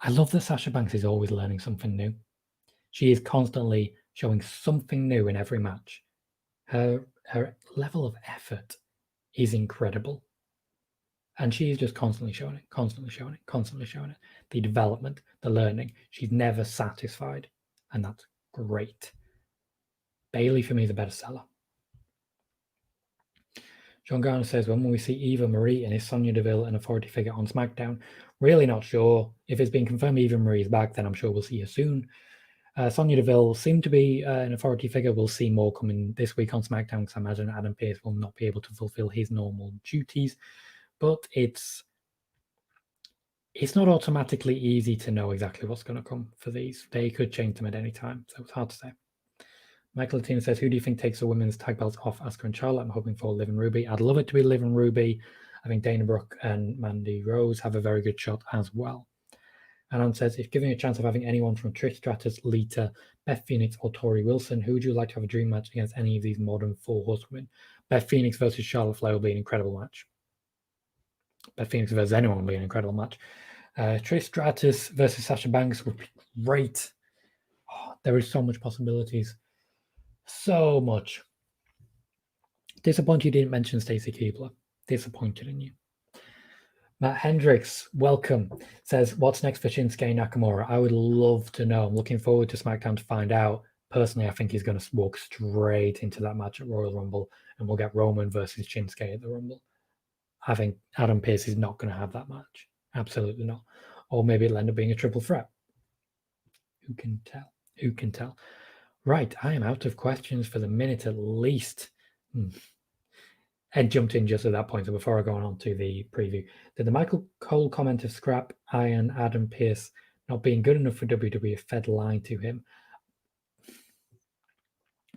I love that Sasha Banks is always learning something new. She is constantly showing something new in every match. Her level of effort is incredible. And she is just constantly showing it, constantly showing it, constantly showing it. The development, the learning. She's never satisfied. And that's great. Bayley, for me, is a better seller. John Garner says, when will we see Eva Marie and is Sonya Deville an authority figure on SmackDown? Really not sure. If it's been confirmed Eva Marie is back, then I'm sure we'll see her soon. Sonya Deville seemed to be an authority figure. We'll see more coming this week on SmackDown, because I imagine Adam Pearce will not be able to fulfill his normal duties. But it's not automatically easy to know exactly what's going to come for these. They could change them at any time, so it's hard to say. Michael Latina says, who do you think takes the women's tag belts off Asuka and Charlotte? I'm hoping for Liv and Ruby. I'd love it to be Liv and Ruby. I think Dana Brooke and Mandy Rose have a very good shot as well. Alan says, if given a chance of having anyone from Trish Stratus, Lita, Beth Phoenix, or Tori Wilson, who would you like to have a dream match against any of these modern 4 horsewomen? Beth Phoenix versus Charlotte Flair will be an incredible match. Beth Phoenix versus anyone will be an incredible match. Trish Stratus versus Sasha Banks would be great. Oh, there is so much possibilities. So much. Disappointed you didn't mention Stacy Keibler. Disappointed in you. Matt Hendricks, welcome, says, what's next for Shinsuke Nakamura? I would love to know. I'm looking forward to SmackDown to find out. Personally, I think he's going to walk straight into that match at Royal Rumble, and we'll get Roman versus Shinsuke at the Rumble. I think Adam Pearce is not going to have that match. Absolutely not. Or maybe it'll end up being a triple threat. Who can tell? Who can tell? Right, I am out of questions for the minute at least. Ed jumped in just at that point, so before I go on to the preview, did the Michael Cole comment of Scrap, Iron, Adam Pearce not being good enough for WWE fed line to him?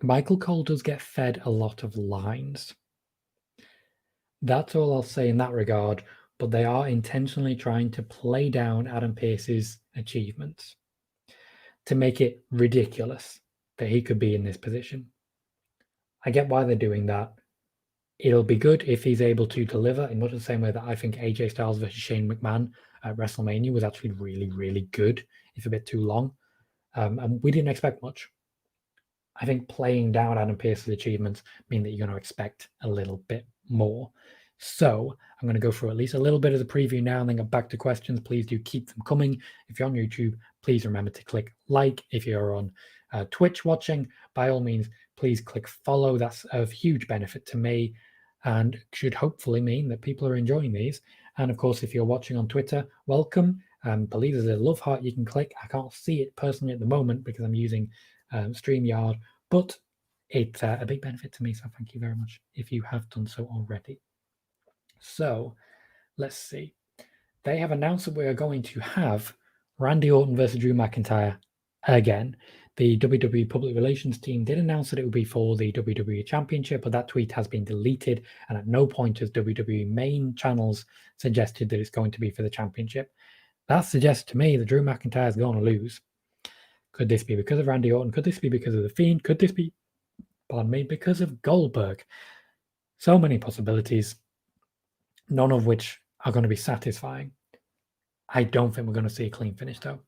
Michael Cole does get fed a lot of lines. That's all I'll say in that regard, but they are intentionally trying to play down Adam Pearce's achievements to make it ridiculous that he could be in this position. I get why they're doing that. It'll be good if he's able to deliver in much the same way that I think AJ Styles versus Shane McMahon at WrestleMania was actually really, really good, if a bit too long. And we didn't expect much. I think playing down Adam Pearce's achievements mean that you're going to expect a little bit more. So I'm going to go through at least a little bit of the preview now and then get back to questions. Please do keep them coming. If you're on YouTube, please remember to click like. If you're on Twitch watching, by all means, please click follow. That's of huge benefit to me and should hopefully mean that people are enjoying these. And of course, if you're watching on Twitter, welcome. I believe there's a love heart you can click. I can't see it personally at the moment because I'm using StreamYard, but it's a big benefit to me, so thank you very much if you have done so already. So let's see. They have announced that we are going to have Randy Orton versus Drew McIntyre again. The WWE Public Relations team did announce that it would be for the WWE Championship, but that tweet has been deleted, and at no point has WWE main channels suggested that it's going to be for the championship. That suggests to me that Drew McIntyre is going to lose. Could this be because of Randy Orton? Could this be because of The Fiend? Could this be, pardon me, because of Goldberg? So many possibilities, none of which are going to be satisfying. I don't think we're going to see a clean finish, though.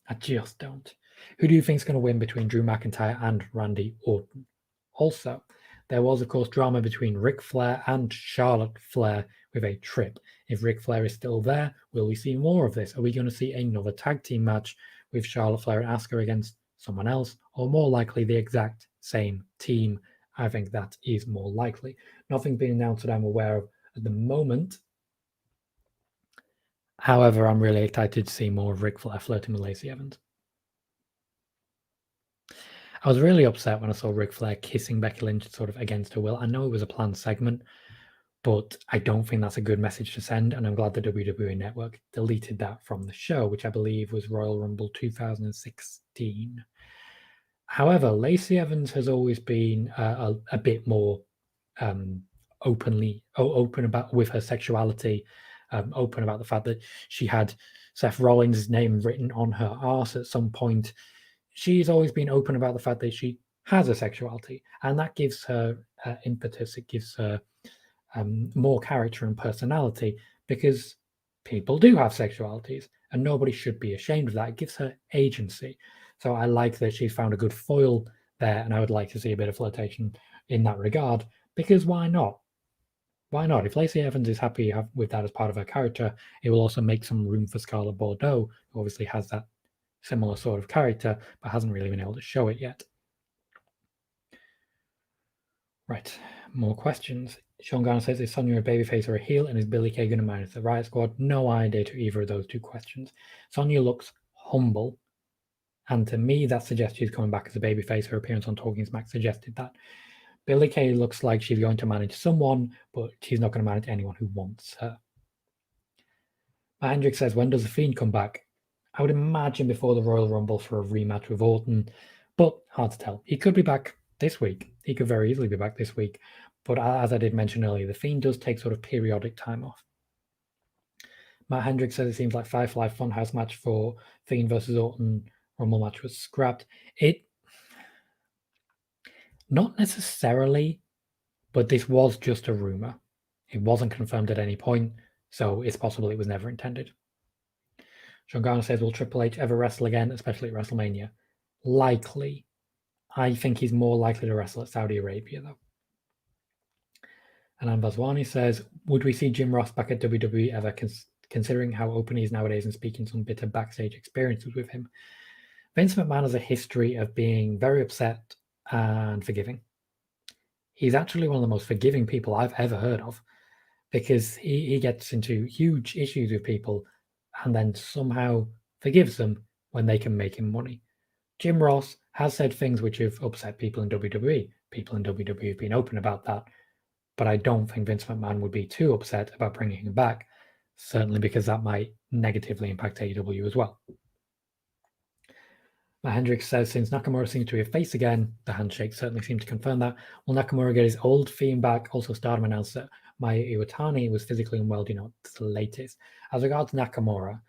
I just don't. Who do you think is going to win between Drew McIntyre and Randy Orton? Also, there was, of course, drama between Ric Flair and Charlotte Flair with a trip. If Ric Flair is still there, will we see more of this? Are we going to see another tag team match with Charlotte Flair and Asuka against someone else, or more likely the exact same team? I think that is more likely. Nothing being announced that I'm aware of at the moment. However, I'm really excited to see more of Ric Flair flirting with Lacey Evans. I was really upset when I saw Ric Flair kissing Becky Lynch sort of against her will. I know it was a planned segment, but I don't think that's a good message to send, and I'm glad the WWE Network deleted that from the show, which I believe was Royal Rumble 2016. However, Lacey Evans has always been a bit more open about with her sexuality, open about the fact that she had Seth Rollins' name written on her arse at some point. She's always been open about the fact that she has a sexuality, and that gives her impetus. It gives her more character and personality, because people do have sexualities and nobody should be ashamed of that. It gives her agency. So I like that she's found a good foil there, and I would like to see a bit of flirtation in that regard, because why not? Why not? If Lacey Evans is happy with that as part of her character, it will also make some room for Scarlett Bordeaux, who obviously has that similar sort of character, but hasn't really been able to show it yet. Right, more questions. Sean Garner says, is Sonya a babyface or a heel, and is Billie Kay going to manage the Riot Squad? No idea to either of those two questions. Sonya looks humble, and to me that suggests she's coming back as a babyface. Her appearance on Talking Smack suggested that. Billie Kay looks like she's going to manage someone, but she's not going to manage anyone who wants her. Matt Hendricks says, when does The Fiend come back? I would imagine before the Royal Rumble for a rematch with Orton, but hard to tell. He could be back this week. He could very easily be back this week. But as I did mention earlier, The Fiend does take sort of periodic time off. Matt Hendricks says it seems like Firefly Funhouse match for Fiend versus Orton Rumble match was scrapped. Not necessarily, but this was just a rumor. It wasn't confirmed at any point, so it's possible it was never intended. Sean Garner says, will Triple H ever wrestle again, especially at WrestleMania? Likely. I think he's more likely to wrestle at Saudi Arabia, though. And Ambazwani says, would we see Jim Ross back at WWE ever, considering how open he is nowadays and speaking some bitter backstage experiences with him? Vince McMahon has a history of being very upset and forgiving. He's actually one of the most forgiving people I've ever heard of, because he gets into huge issues with people and then somehow forgives them when they can make him money. Jim Ross has said things which have upset people in WWE. People in WWE have been open about that, but I don't think Vince McMahon would be too upset about bringing him back, certainly because that might negatively impact AEW as well. Matt Hendricks says, since Nakamura seems to be a face again, the handshake certainly seemed to confirm that. Will Nakamura get his old theme back? Also, Stardom announced that Maya Iwatani was physically unwell. Do not the latest. As regards Nakamura,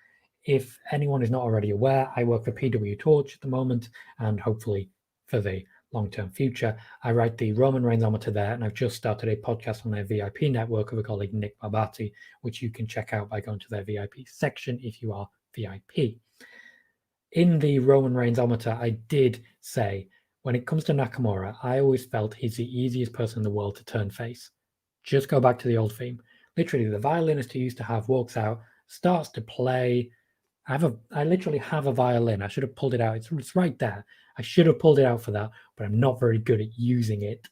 if anyone is not already aware, I work for PW Torch at the moment, and hopefully for the long-term future. I write the Roman Reigns-ometer there, and I've just started a podcast on their VIP network with a colleague, Nick Barbati, which you can check out by going to their VIP section if you are VIP. In the Roman Reigns-ometer, I did say, when it comes to Nakamura, I always felt he's the easiest person in the world to turn face. Just go back to the old theme. Literally, the violinist he used to have walks out, starts to play. I literally have a violin. I should have pulled it out. It's right there. I should have pulled it out for that, but I'm not very good at using it.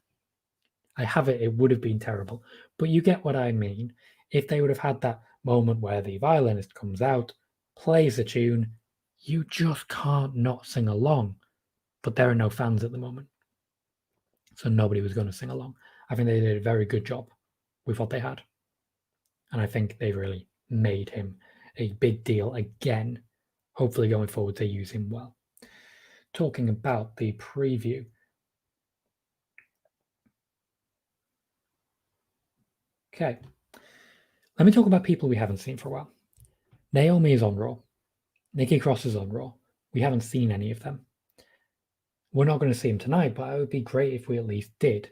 I have it. It would have been terrible. But you get what I mean. If they would have had that moment where the violinist comes out, plays a tune, you just can't not sing along. But there are no fans at the moment, so nobody was going to sing along. I think they did a very good job with what they had. And I think they really made him a big deal again. Hopefully going forward, they use him well. Talking about the preview. Okay. Let me talk about people we haven't seen for a while. Naomi is on Raw. Nikki Cross is on Raw. We haven't seen any of them. We're not going to see him tonight, but it would be great if we at least did.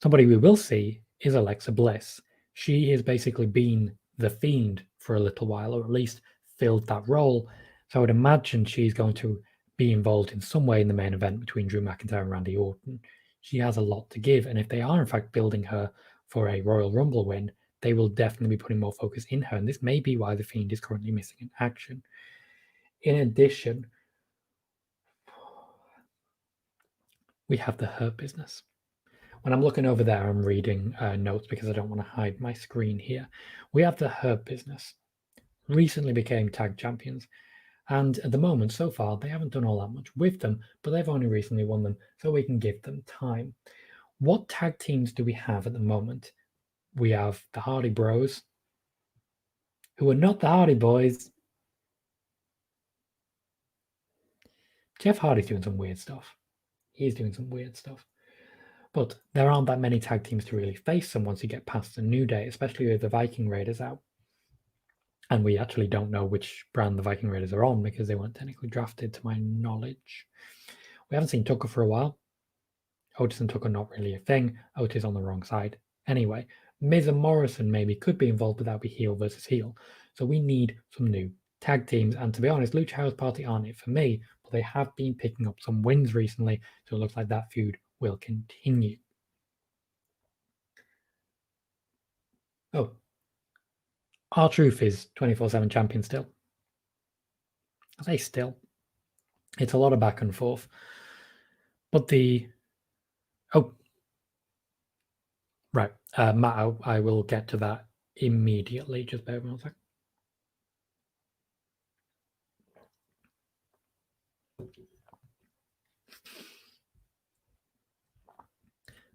Somebody we will see is Alexa Bliss. She has basically been the Fiend for a little while, or at least filled that role. So I would imagine she's going to be involved in some way in the main event between Drew McIntyre and Randy Orton. She has a lot to give, and if they are in fact building her for a Royal Rumble win, they will definitely be putting more focus in her, and this may be why The Fiend is currently missing in action. In addition, we have the Hurt Business. When I'm looking over there, I'm reading notes because I don't want to hide my screen here. We have the Hurt Business. Recently became tag champions. And at the moment, so far, they haven't done all that much with them, but they've only recently won them, so we can give them time. What tag teams do we have at the moment? We have the Hardy Bros, who are not the Hardy Boys. Jeff Hardy's doing some weird stuff. He's doing some weird stuff. But there aren't that many tag teams to really face them once you get past the New Day, especially with the Viking Raiders out. And we actually don't know which brand the Viking Raiders are on because they weren't technically drafted, to my knowledge. We haven't seen Tucker for a while. Otis and Tucker not really a thing. Otis on the wrong side. Anyway, Miz and Morrison maybe could be involved, but that would be heel versus heel. So we need some new tag teams. And to be honest, Lucha House Party aren't it for me, but they have been picking up some wins recently. So it looks like that feud will continue. Oh, R-Truth is 24/7 champion still. I say still. It's a lot of back and forth. But right. Matt, I will get to that immediately. Just bear with me 1 second.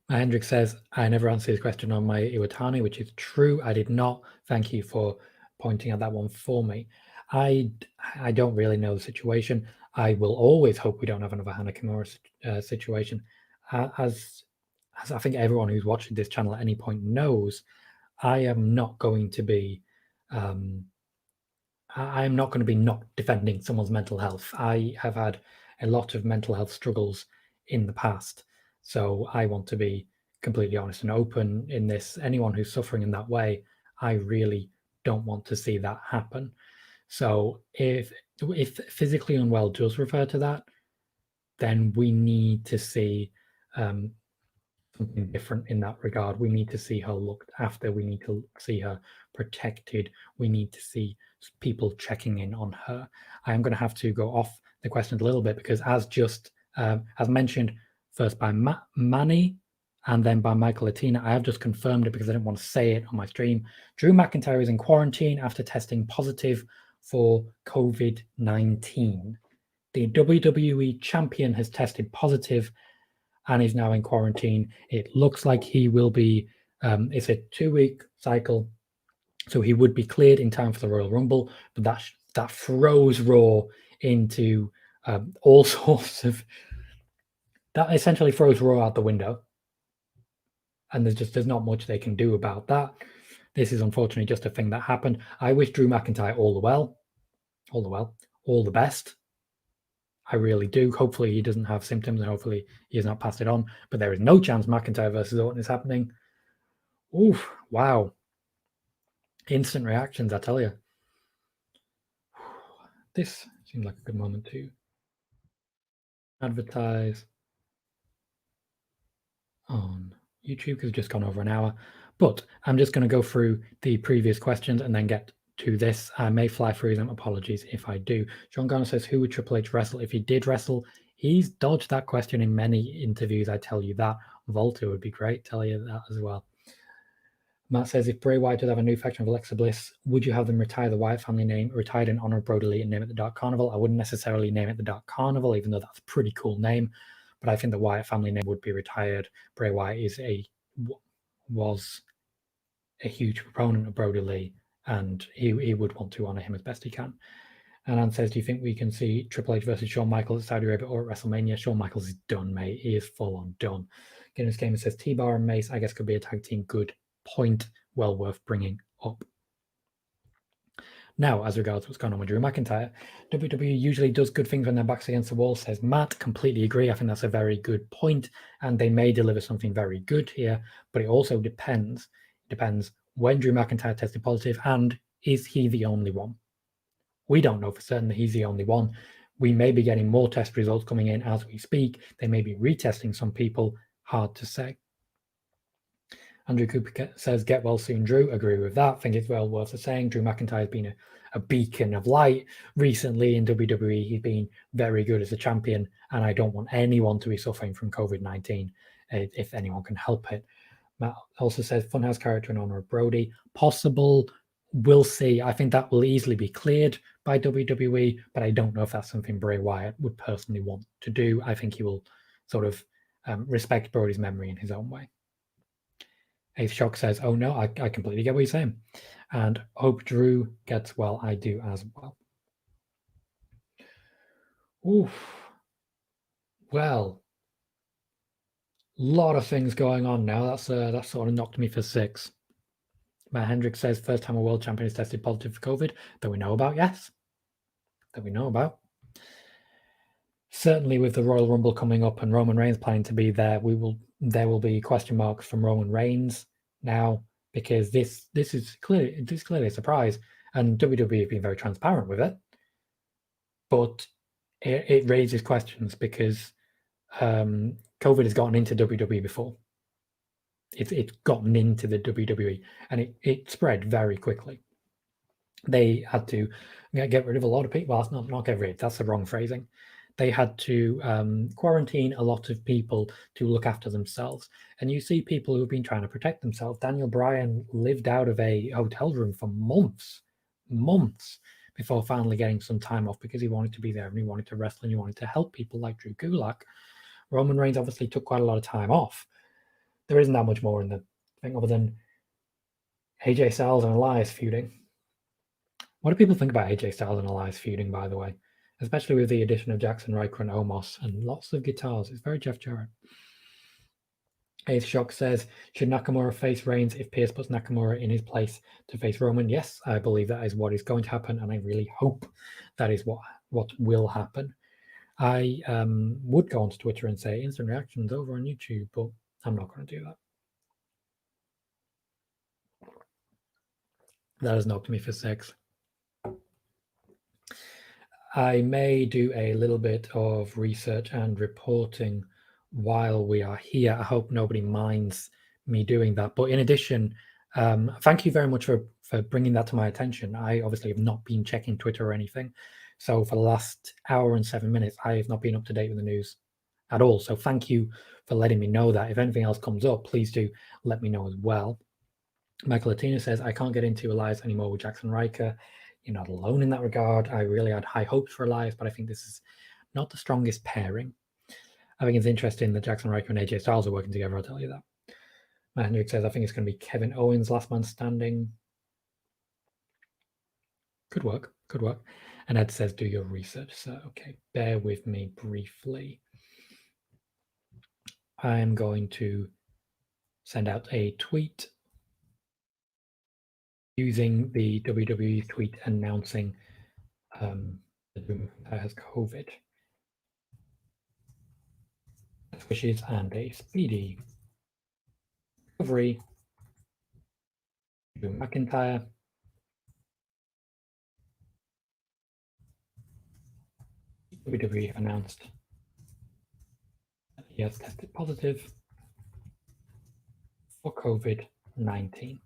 Hendrik says, I never answered his question on my Iwatani, which is true. I did not. Thank you for pointing out that one for me. I don't really know the situation. I will always hope we don't have another Hana Kimura situation. As I think everyone who's watching this channel at any point knows, I am not going to be not defending someone's mental health. I have had a lot of mental health struggles in the past. So I want to be completely honest and open in this. Anyone who's suffering in that way, I really don't want to see that happen. So if physically unwell does refer to that, then we need to see something different in that regard. We need to see her looked after. We need to see her protected. We need to see people checking in on her. I am going to have to go off the question a little bit because as mentioned, first by Manny and then by Michael Latina, I have just confirmed it because I didn't want to say it on my stream. Drew McIntyre is in quarantine after testing positive for COVID-19. The WWE champion has tested positive and is now in quarantine. It looks like he will be, it's a 2-week cycle, so he would be cleared in time for the Royal Rumble, but that throws Raw into all sorts of, that essentially throws Raw out the window. And there's not much they can do about that. This is unfortunately just a thing that happened. I wish Drew McIntyre all the best. I really do. Hopefully he doesn't have symptoms and hopefully he has not passed it on. But there is no chance McIntyre versus Orton is happening. Oof, wow. Instant reactions, I tell you. This seems like a good moment to advertise on YouTube because it's just gone over an hour. But I'm just going to go through the previous questions and then get to this. I may fly through them. Apologies if I do. John Garner says, who would Triple H wrestle if he did wrestle? He's dodged that question in many interviews, I tell you that. Volta would be great, tell you that as well. Matt says, if Bray Wyatt did have a new faction of Alexa Bliss, would you have them retire the Wyatt family name, retired in honor of Brody Lee and name it the Dark Carnival? I wouldn't necessarily name it the Dark Carnival, even though that's a pretty cool name. But I think the Wyatt family name would be retired. Bray Wyatt was a huge proponent of Brody Lee, and he would want to honor him as best he can. And Anne says, do you think we can see Triple H versus Shawn Michaels at Saudi Arabia or at WrestleMania? Shawn Michaels is done, mate. He is full on done. Guinness Gamer says, T-Bar and Mace, I guess, could be a tag team. Good point. Well worth bringing up. Now, as regards what's going on with Drew McIntyre, WWE usually does good things when their back's against the wall, says Matt. Completely agree. I think that's a very good point, and they may deliver something very good here, but it also depends. It depends when Drew McIntyre tested positive, and is he the only one? We don't know for certain that he's the only one. We may be getting more test results coming in as we speak. They may be retesting some people. Hard to say. Andrew Cooper says, get well soon, Drew. Agree with that. Think it's well worth saying. Drew McIntyre has been a beacon of light recently in WWE. He's been very good as a champion, and I don't want anyone to be suffering from COVID-19 if anyone can help it. Matt also says, Funhouse character in honor of Brody. Possible. We'll see. I think that will easily be cleared by WWE, but I don't know if that's something Bray Wyatt would personally want to do. I think he will sort of respect Brody's memory in his own way. Ace Shock says, oh no, I completely get what you're saying. And hope Drew gets well. I do as well. Oof. Well, lot of things going on now. That's sort of knocked me for 6. Matt Hendricks says, first time a world champion is tested positive for COVID that we know about. Yes, that we know about. Certainly with the Royal Rumble coming up and Roman Reigns planning to be there, there will be question marks from Roman Reigns now, because this is clearly a surprise, and WWE have been very transparent with it, but it raises questions because COVID has gotten into WWE before. It's gotten into the WWE, and it spread very quickly. They had to get rid of a lot of people. Well, not get rid. That's the wrong phrasing. They had to quarantine a lot of people to look after themselves. And you see people who've been trying to protect themselves. Daniel Bryan lived out of a hotel room for months before finally getting some time off because he wanted to be there and he wanted to wrestle and he wanted to help people like Drew Gulak. Roman Reigns obviously took quite a lot of time off. There isn't that much more in the thing other than AJ Styles and Elias feuding. What do people think about AJ Styles and Elias feuding, by the way? Especially with the addition of Jackson Ryker and Omos and lots of guitars. It's very Jeff Jarrett. Ace Shock says, should Nakamura face Reigns if Pierce puts Nakamura in his place to face Roman? Yes, I believe that is what is going to happen, and I really hope that is what will happen. I would go onto Twitter and say instant reactions over on YouTube, but I'm not going to do that. That has knocked me for 6. I may do a little bit of research and reporting while we are here. I hope nobody minds me doing that. But in addition, thank you very much for bringing that to my attention. I obviously have not been checking Twitter or anything. So for the last hour and 7 minutes, I have not been up to date with the news at all. So thank you for letting me know that. If anything else comes up, please do let me know as well. Michael Latina says, I can't get into Elias anymore with Jackson Ryker. You're not alone in that regard. I really had high hopes for Elias, but I think this is not the strongest pairing. I think it's interesting that Jackson Ryker and AJ Styles are working together, I'll tell you that. Matt Hendrick says, I think it's going to be Kevin Owens, last man standing. Good work. And Ed says, do your research. So, okay, bear with me briefly. I am going to send out a tweet using the WWE tweet announcing that Drew McIntyre has COVID. Best wishes and a speedy recovery. Drew McIntyre. WWE announced that he has tested positive for COVID-19.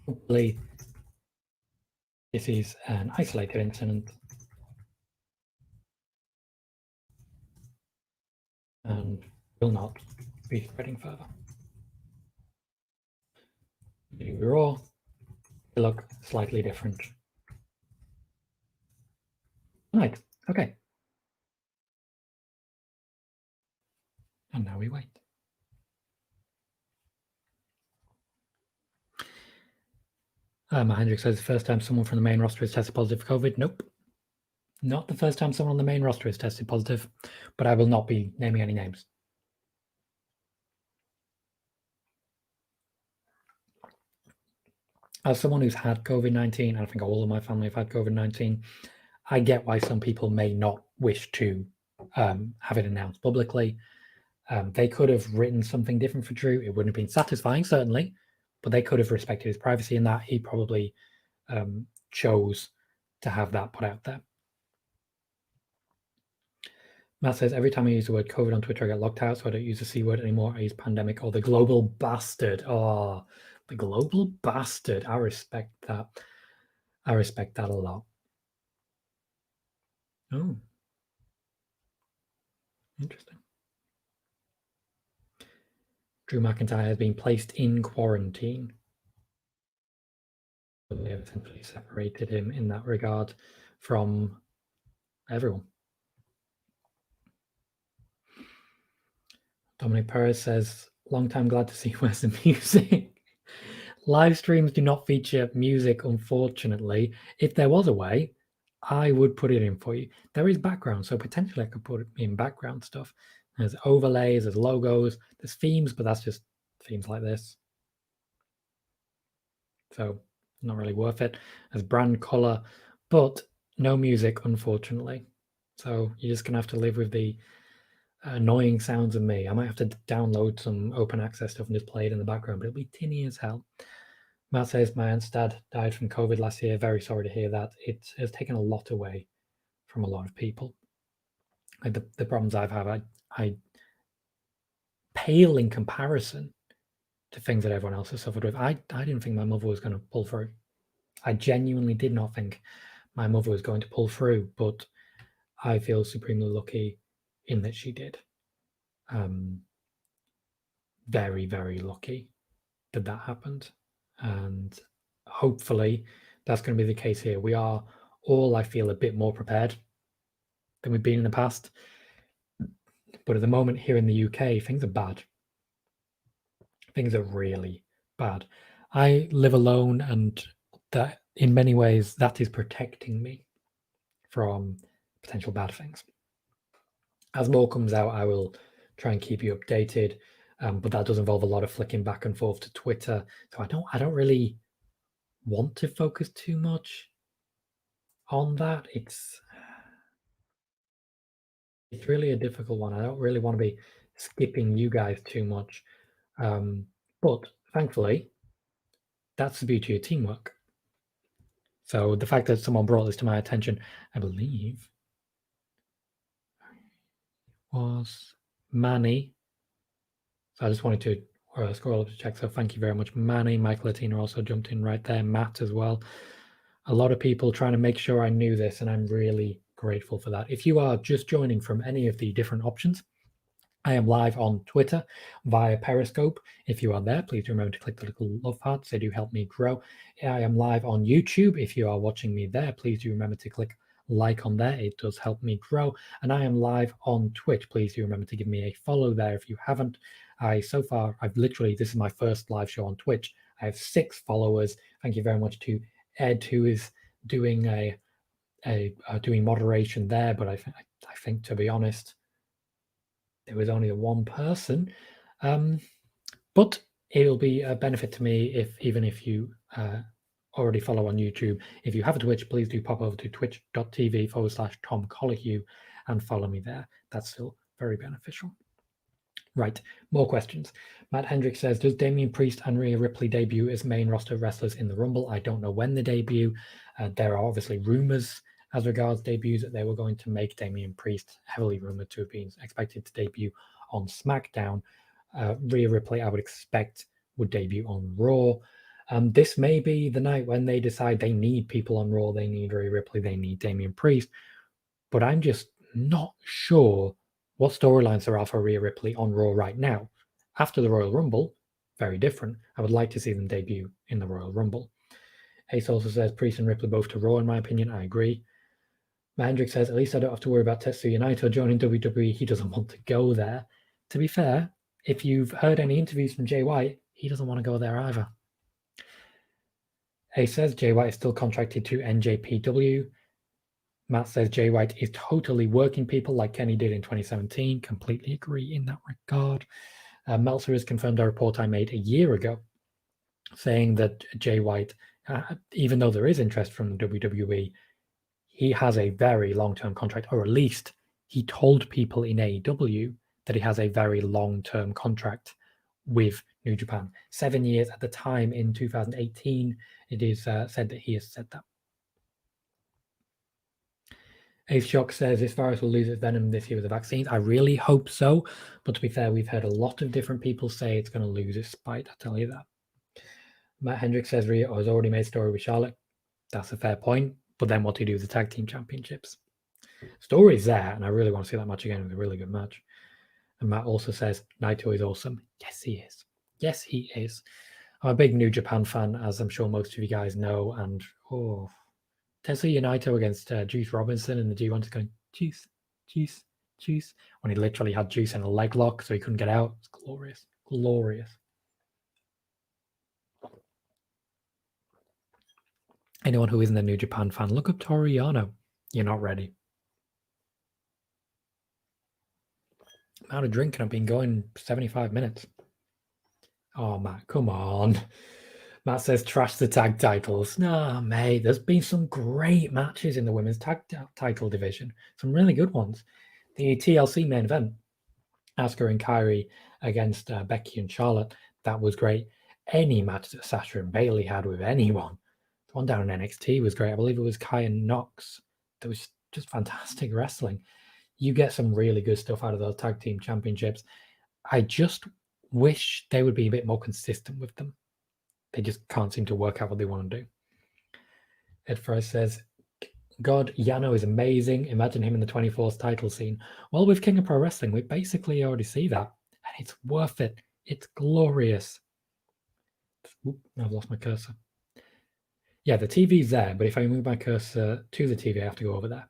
Hopefully, this is an isolated incident and will not be spreading further. WWE Raw will look slightly different. Right, okay. And now we wait. Matt Hendrick says, the first time someone from the main roster has tested positive for COVID. Nope. Not the first time someone on the main roster has tested positive, but I will not be naming any names. As someone who's had COVID-19, and I think all of my family have had COVID-19, I get why some people may not wish to have it announced publicly. They could have written something different for Drew. It wouldn't have been satisfying, certainly, but they could have respected his privacy in that. He probably chose to have that put out there. Matt says, every time I use the word COVID on Twitter, I get locked out, so I don't use the C word anymore. I use pandemic or the global bastard. Oh, the global bastard. I respect that. I respect that a lot. Oh, interesting. Drew McIntyre has been placed in quarantine. They have essentially separated him in that regard from everyone. Dominic Perez says, long time glad to see where's the music. Live streams do not feature music, unfortunately. If there was a way, I would put it in for you. There is background, so potentially I could put in background stuff. There's overlays, there's logos, there's themes, but that's just themes like this. So not really worth it. There's brand color, but no music, unfortunately. So you're just gonna have to live with the annoying sounds of me. I might have to download some open access stuff and just play it in the background, but it'll be tinny as hell. Matt says, my aunt's dad died from COVID last year. Very sorry to hear that. It has taken a lot away from a lot of people. Like the problems I've had, I pale in comparison to things that everyone else has suffered with. I didn't think my mother was going to pull through. I genuinely did not think my mother was going to pull through, but I feel supremely lucky in that she did. Very, very lucky that that happened. And hopefully that's going to be the case here. We are all, I feel, a bit more prepared than we've been in the past. But at the moment here in the UK, things are bad. Things are really bad. I live alone, and that in many ways that is protecting me from potential bad things. As more comes out, I will try and keep you updated, but that does involve a lot of flicking back and forth to Twitter. So I don't really want to focus too much on that. It's really a difficult one. I don't really want to be skipping you guys too much, but thankfully, that's the beauty of teamwork. So the fact that someone brought this to my attention, I believe, was Manny. So I just wanted to scroll up to check. So thank you very much, Manny. Michael Latina also jumped in right there. Matt as well. A lot of people trying to make sure I knew this, and I'm really grateful for that. If you are just joining from any of the different options, I am live on Twitter via Periscope. If you are there, please remember to click the little love hearts. They do help me grow. I am live on YouTube. If you are watching me there, please do remember to click like on there. It does help me grow. And I am live on Twitch. Please do remember to give me a follow there if you haven't. This is my first live show on Twitch. I have 6 followers. Thank you very much to Ed, who is doing doing moderation there. But I think, to be honest, there was only one person, but it'll be a benefit to me even if you already follow on YouTube. If you have a Twitch, please do pop over to twitch.tv/Tom Colahue and follow me there. That's still very beneficial. Right, more questions. Matt Hendricks says, does Damian Priest and Rhea Ripley debut as main roster wrestlers in the Rumble? I don't know when they debut. There are obviously rumors as regards debuts that they were going to make. Damian Priest heavily rumored to have been expected to debut on SmackDown. Rhea Ripley, I would expect, would debut on Raw. This may be the night when they decide they need people on Raw. They need Rhea Ripley. They need Damian Priest. But I'm just not sure what storylines there are for Rhea Ripley on Raw right now. After the Royal Rumble, very different. I would like to see them debut in the Royal Rumble. Ace also says Priest and Ripley both to Raw, in my opinion. I agree. Hendrick says, at least I don't have to worry about Tetsuya Naito joining WWE. He doesn't want to go there. To be fair, if you've heard any interviews from Jay White, he doesn't want to go there either. Ace says Jay White is still contracted to NJPW. Matt says Jay White is totally working people like Kenny did in 2017. Completely agree in that regard. Meltzer has confirmed a report I made a year ago saying that Jay White, even though there is interest from the WWE, he has a very long-term contract, or at least he told people in AEW that he has a very long-term contract with New Japan. 7 years at the time in 2018. It is said that he has said that. Ace Shock says this virus will lose its venom this year with the vaccines. I really hope so. But to be fair, we've heard a lot of different people say it's going to lose its spite. I tell you that. Matt Hendricks says Rhea has already made story with Charlotte. That's a fair point. But then what do you do with the tag team championships? Story's there, and I really want to see that match again. It was a really good match. And Matt also says Naito is awesome. Yes, he is. Yes, he is. I'm a big New Japan fan, as I'm sure most of you guys know. And Tetsuya Naito against Juice Robinson in the G1 is going, Juice, Juice, Juice, when he literally had Juice in a leg lock so he couldn't get out. It's glorious. Glorious. Anyone who isn't a New Japan fan, look up Toru Yano. You're not ready. Amount of drinking, I've been going 75 minutes. Oh, Matt, come on. Matt says trash the tag titles. Nah, mate, there's been some great matches in the women's tag title division. Some really good ones. The TLC main event, Asuka and Kairi against Becky and Charlotte, that was great. Any match that Sasha and Bayley had with anyone. The one down in NXT was great. I believe it was Kai and Nox. That was just fantastic wrestling. You get some really good stuff out of those tag team championships. I just wish they would be a bit more consistent with them. They just can't seem to work out what they want to do. Ed First says, God, Yano is amazing. Imagine him in the 24th title scene. Well, with King of Pro Wrestling, we basically already see that. And it's worth it. It's glorious. Oop, I've lost my cursor. Yeah, the TV's there, but if I move my cursor to the TV, I have to go over there.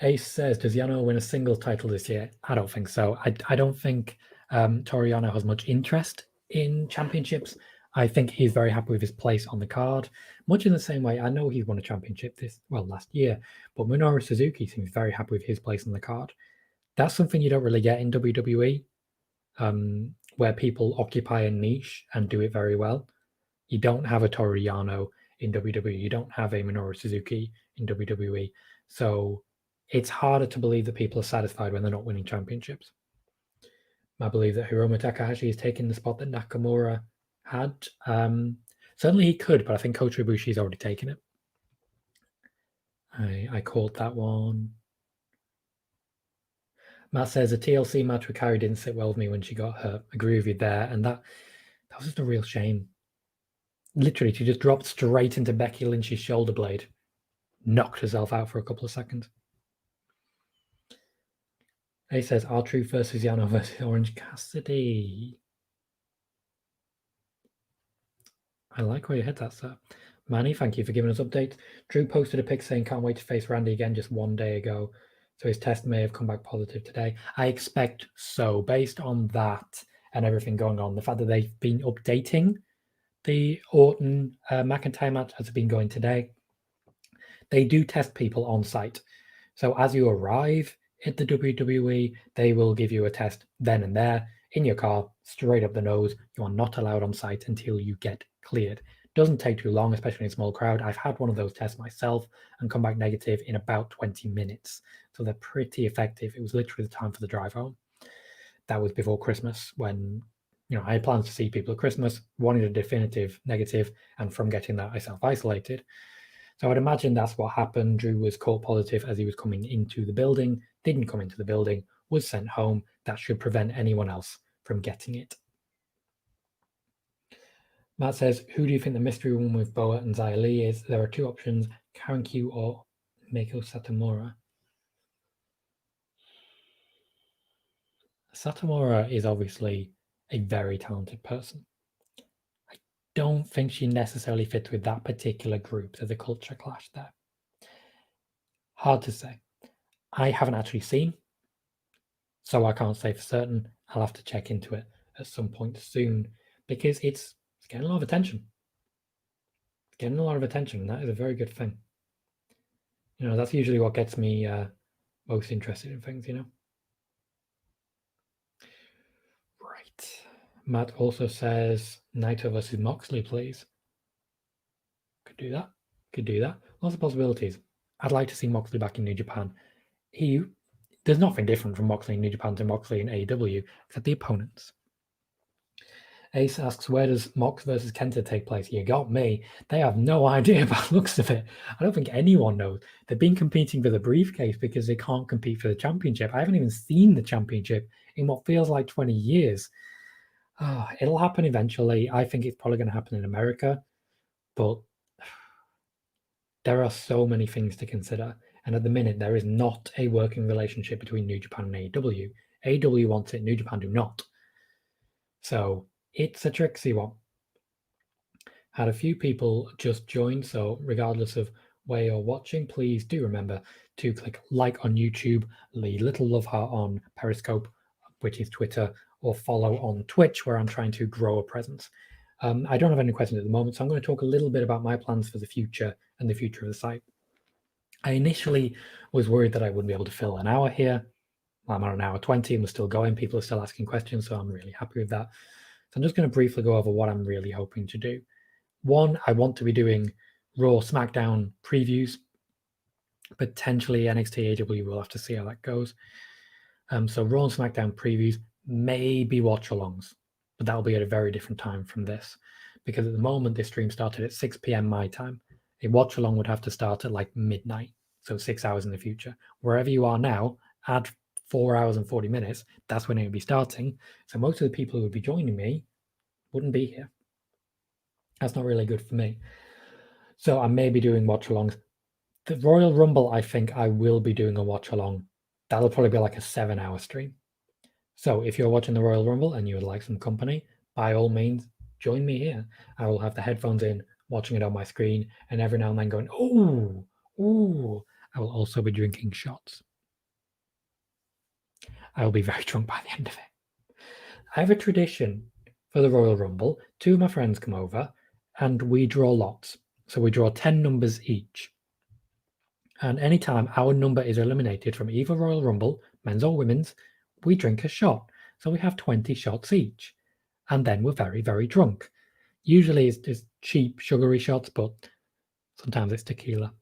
Ace says, does Yano win a single title this year? I don't think so. I don't think Toru Yano has much interest in championships. I think he's very happy with his place on the card. Much in the same way, I know he's won a championship last year, but Minoru Suzuki seems very happy with his place on the card. That's something you don't really get in WWE, where people occupy a niche and do it very well. You don't have a Toru Yano in WWE. You don't have a Minoru Suzuki in WWE. So it's harder to believe that people are satisfied when they're not winning championships. I believe that Hiromu Takahashi is taking the spot that Nakamura had. Certainly he could, but I think Kota Ibushi's already taken it. I called that one. Matt says a TLC match with Kairi didn't sit well with me when she got hurt. Agree with you there. And that was just a real shame. Literally, she just dropped straight into Becky Lynch's shoulder blade. Knocked herself out for a couple of seconds. He says R-Truth versus Yano versus Orange Cassidy. I like where you hit that, sir. Manny, thank you for giving us updates. Drew posted a pic saying can't wait to face Randy again just one day ago. So his test may have come back positive today. I expect so, based on that and everything going on. The fact that they've been updating the Orton McIntyre match as it's been going today. They do test people on site. So as you arrive at the WWE, they will give you a test then and there in your car, straight up the nose. You are not allowed on site until you get cleared. Doesn't take too long, especially in a small crowd. I've had one of those tests myself and come back negative in about 20 minutes. So they're pretty effective. It was literally the time for the drive home. That was before Christmas when, I had plans to see people at Christmas, wanted a definitive negative, and from getting that, I self-isolated. So I'd imagine that's what happened. Drew was caught positive as he was coming into the building, didn't come into the building, was sent home. That should prevent anyone else from getting it. Matt says, who do you think the mystery woman with Boa and Xia Li is? There are two options, Karen Q or Meiko Satomura. Satomura is obviously a very talented person. I don't think she necessarily fits with that particular group. There's a culture clash there. Hard to say. I haven't actually seen, so I can't say for certain. I'll have to check into it at some point soon because it's getting a lot of attention. It's getting a lot of attention, and that is a very good thing. That's usually what gets me most interested in things, Right. Matt also says Naito versus Moxley, please. Could do that. Lots of possibilities. I'd like to see Moxley back in New Japan. There's nothing different from Moxley in New Japan to Moxley in AEW, except the opponents. Ace asks, where does Mox versus Kenta take place? You got me. They have no idea about the looks of it. I don't think anyone knows. They've been competing for the briefcase because they can't compete for the championship. I haven't even seen the championship in what feels like 20 years. Oh, it'll happen eventually. I think it's probably going to happen in America, but there are so many things to consider. And at the minute, there is not a working relationship between New Japan and AEW. AEW wants it, New Japan do not. So it's a tricksy one. Had a few people just join, so regardless of where you're watching, please do remember to click like on YouTube, the little love heart on Periscope, which is Twitter, or follow on Twitch, where I'm trying to grow a presence. I don't have any questions at the moment, so I'm going to talk a little bit about my plans for the future and the future of the site. I initially was worried that I wouldn't be able to fill an hour here. I'm on an hour 20 and we're still going. People are still asking questions, so I'm really happy with that. So I'm just going to briefly go over what I'm really hoping to do. One, I want to be doing Raw, SmackDown previews. Potentially NXT, AEW, we'll have to see how that goes. So Raw and SmackDown previews, maybe watch-alongs, but that'll be at a very different time from this. Because at the moment, this stream started at 6 p.m. my time. A watch-along would have to start at like midnight, so 6 hours in the future. Wherever you are now, add 4 hours and 40 minutes, that's when it would be starting. So most of the people who would be joining me wouldn't be here. That's not really good for me. So I may be doing watch-alongs. The Royal Rumble, I think I will be doing a watch-along. That'll probably be like a 7-hour stream. So if you're watching the Royal Rumble and you would like some company, by all means, join me here. I will have the headphones in, watching it on my screen, and every now and then going, oh, ooh. I will also be drinking shots. I will be very drunk by the end of it. I have a tradition for the Royal Rumble. 2 of my friends come over and we draw lots. So we draw 10 numbers each. And anytime our number is eliminated from either Royal Rumble, men's or women's, we drink a shot. So we have 20 shots each. And then we're very, very drunk. Usually it's just cheap, sugary shots, but sometimes it's tequila.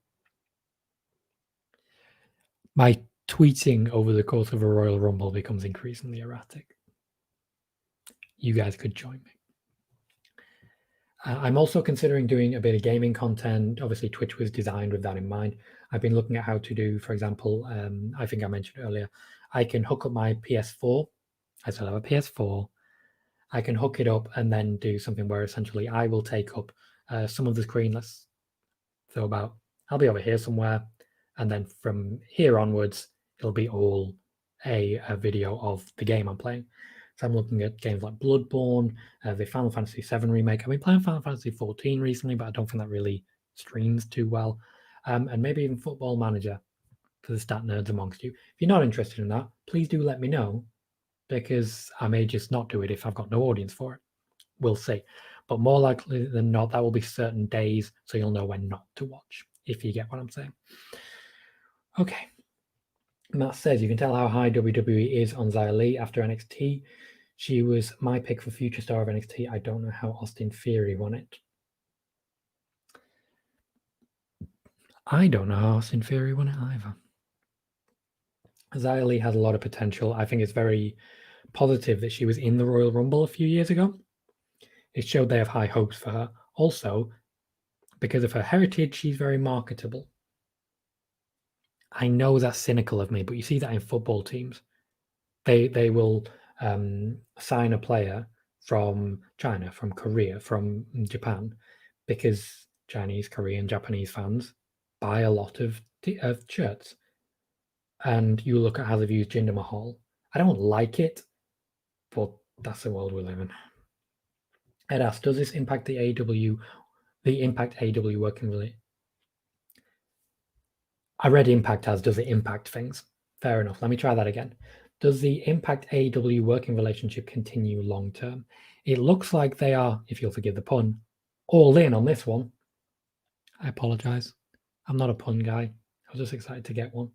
My tweeting over the course of a Royal Rumble becomes increasingly erratic. You guys could join me. I'm also considering doing a bit of gaming content. Obviously, Twitch was designed with that in mind. I've been looking at how to do, for example, I think I mentioned earlier, I can hook up my PS4. I still have a PS4. I can hook it up and then do something where essentially I will take up some of the screen. I'll be over here somewhere. And then from here onwards, it'll be all a video of the game I'm playing. So I'm looking at games like Bloodborne, the Final Fantasy VII remake. I've been playing Final Fantasy XIV recently, but I don't think that really streams too well. And maybe even Football Manager for the stat nerds amongst you. If you're not interested in that, please do let me know, because I may just not do it if I've got no audience for it. We'll see. But more likely than not, that will be certain days, so you'll know when not to watch, if you get what I'm saying. Okay. Matt says, you can tell how high WWE is on Xia Li after NXT. She was my pick for future star of NXT. I don't know how Austin Theory won it. I don't know how Austin Theory won it either. Xia Li has a lot of potential. I think it's very positive that she was in the Royal Rumble a few years ago. It showed they have high hopes for her. Also, because of her heritage, she's very marketable. I know that's cynical of me, but you see that in football teams. They will sign a player from China, from Korea, from Japan, because Chinese, Korean, Japanese fans buy a lot of shirts. And you look at how they've used Jinder Mahal. I don't like it, but that's the world we live in. Ed asks, does this impact the Impact AEW working really? I read impact as, does it impact things? Fair enough. Let me try that again. Does the Impact AEW working relationship continue long term? It looks like they are, if you'll forgive the pun, all in on this one. I apologize. I'm not a pun guy. I was just excited to get one.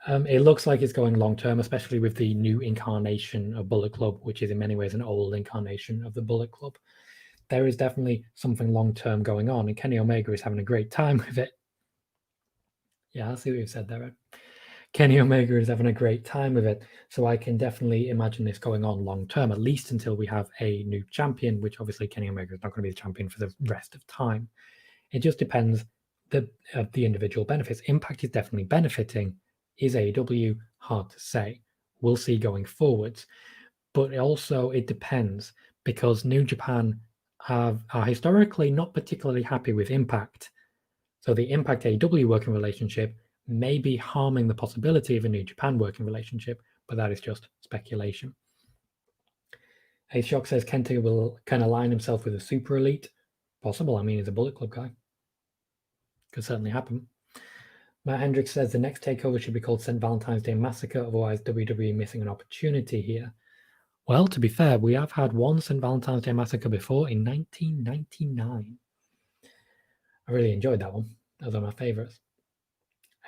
It looks like it's going long term, especially with the new incarnation of Bullet Club, which is in many ways an old incarnation of the Bullet Club. There is definitely something long term going on, and Kenny Omega is having a great time with it. Yeah, I see what you've said there, Ed. Kenny Omega is having a great time with it. So I can definitely imagine this going on long term, at least until we have a new champion, which obviously Kenny Omega is not going to be the champion for the rest of time. It just depends of the individual benefits. Impact is definitely benefiting. Is AEW? Hard to say. We'll see going forwards. But also it depends, because New Japan are historically not particularly happy with Impact. So the Impact AEW working relationship may be harming the possibility of a New Japan working relationship, but that is just speculation. Ace Shock says Kenta can align himself with a super elite. Possible. I mean, he's a Bullet Club guy. Could certainly happen. Matt Hendricks says the next takeover should be called St. Valentine's Day Massacre, otherwise WWE missing an opportunity here. Well, to be fair, we have had one St. Valentine's Day Massacre before in 1999. I really enjoyed that one. That was one of my favorites.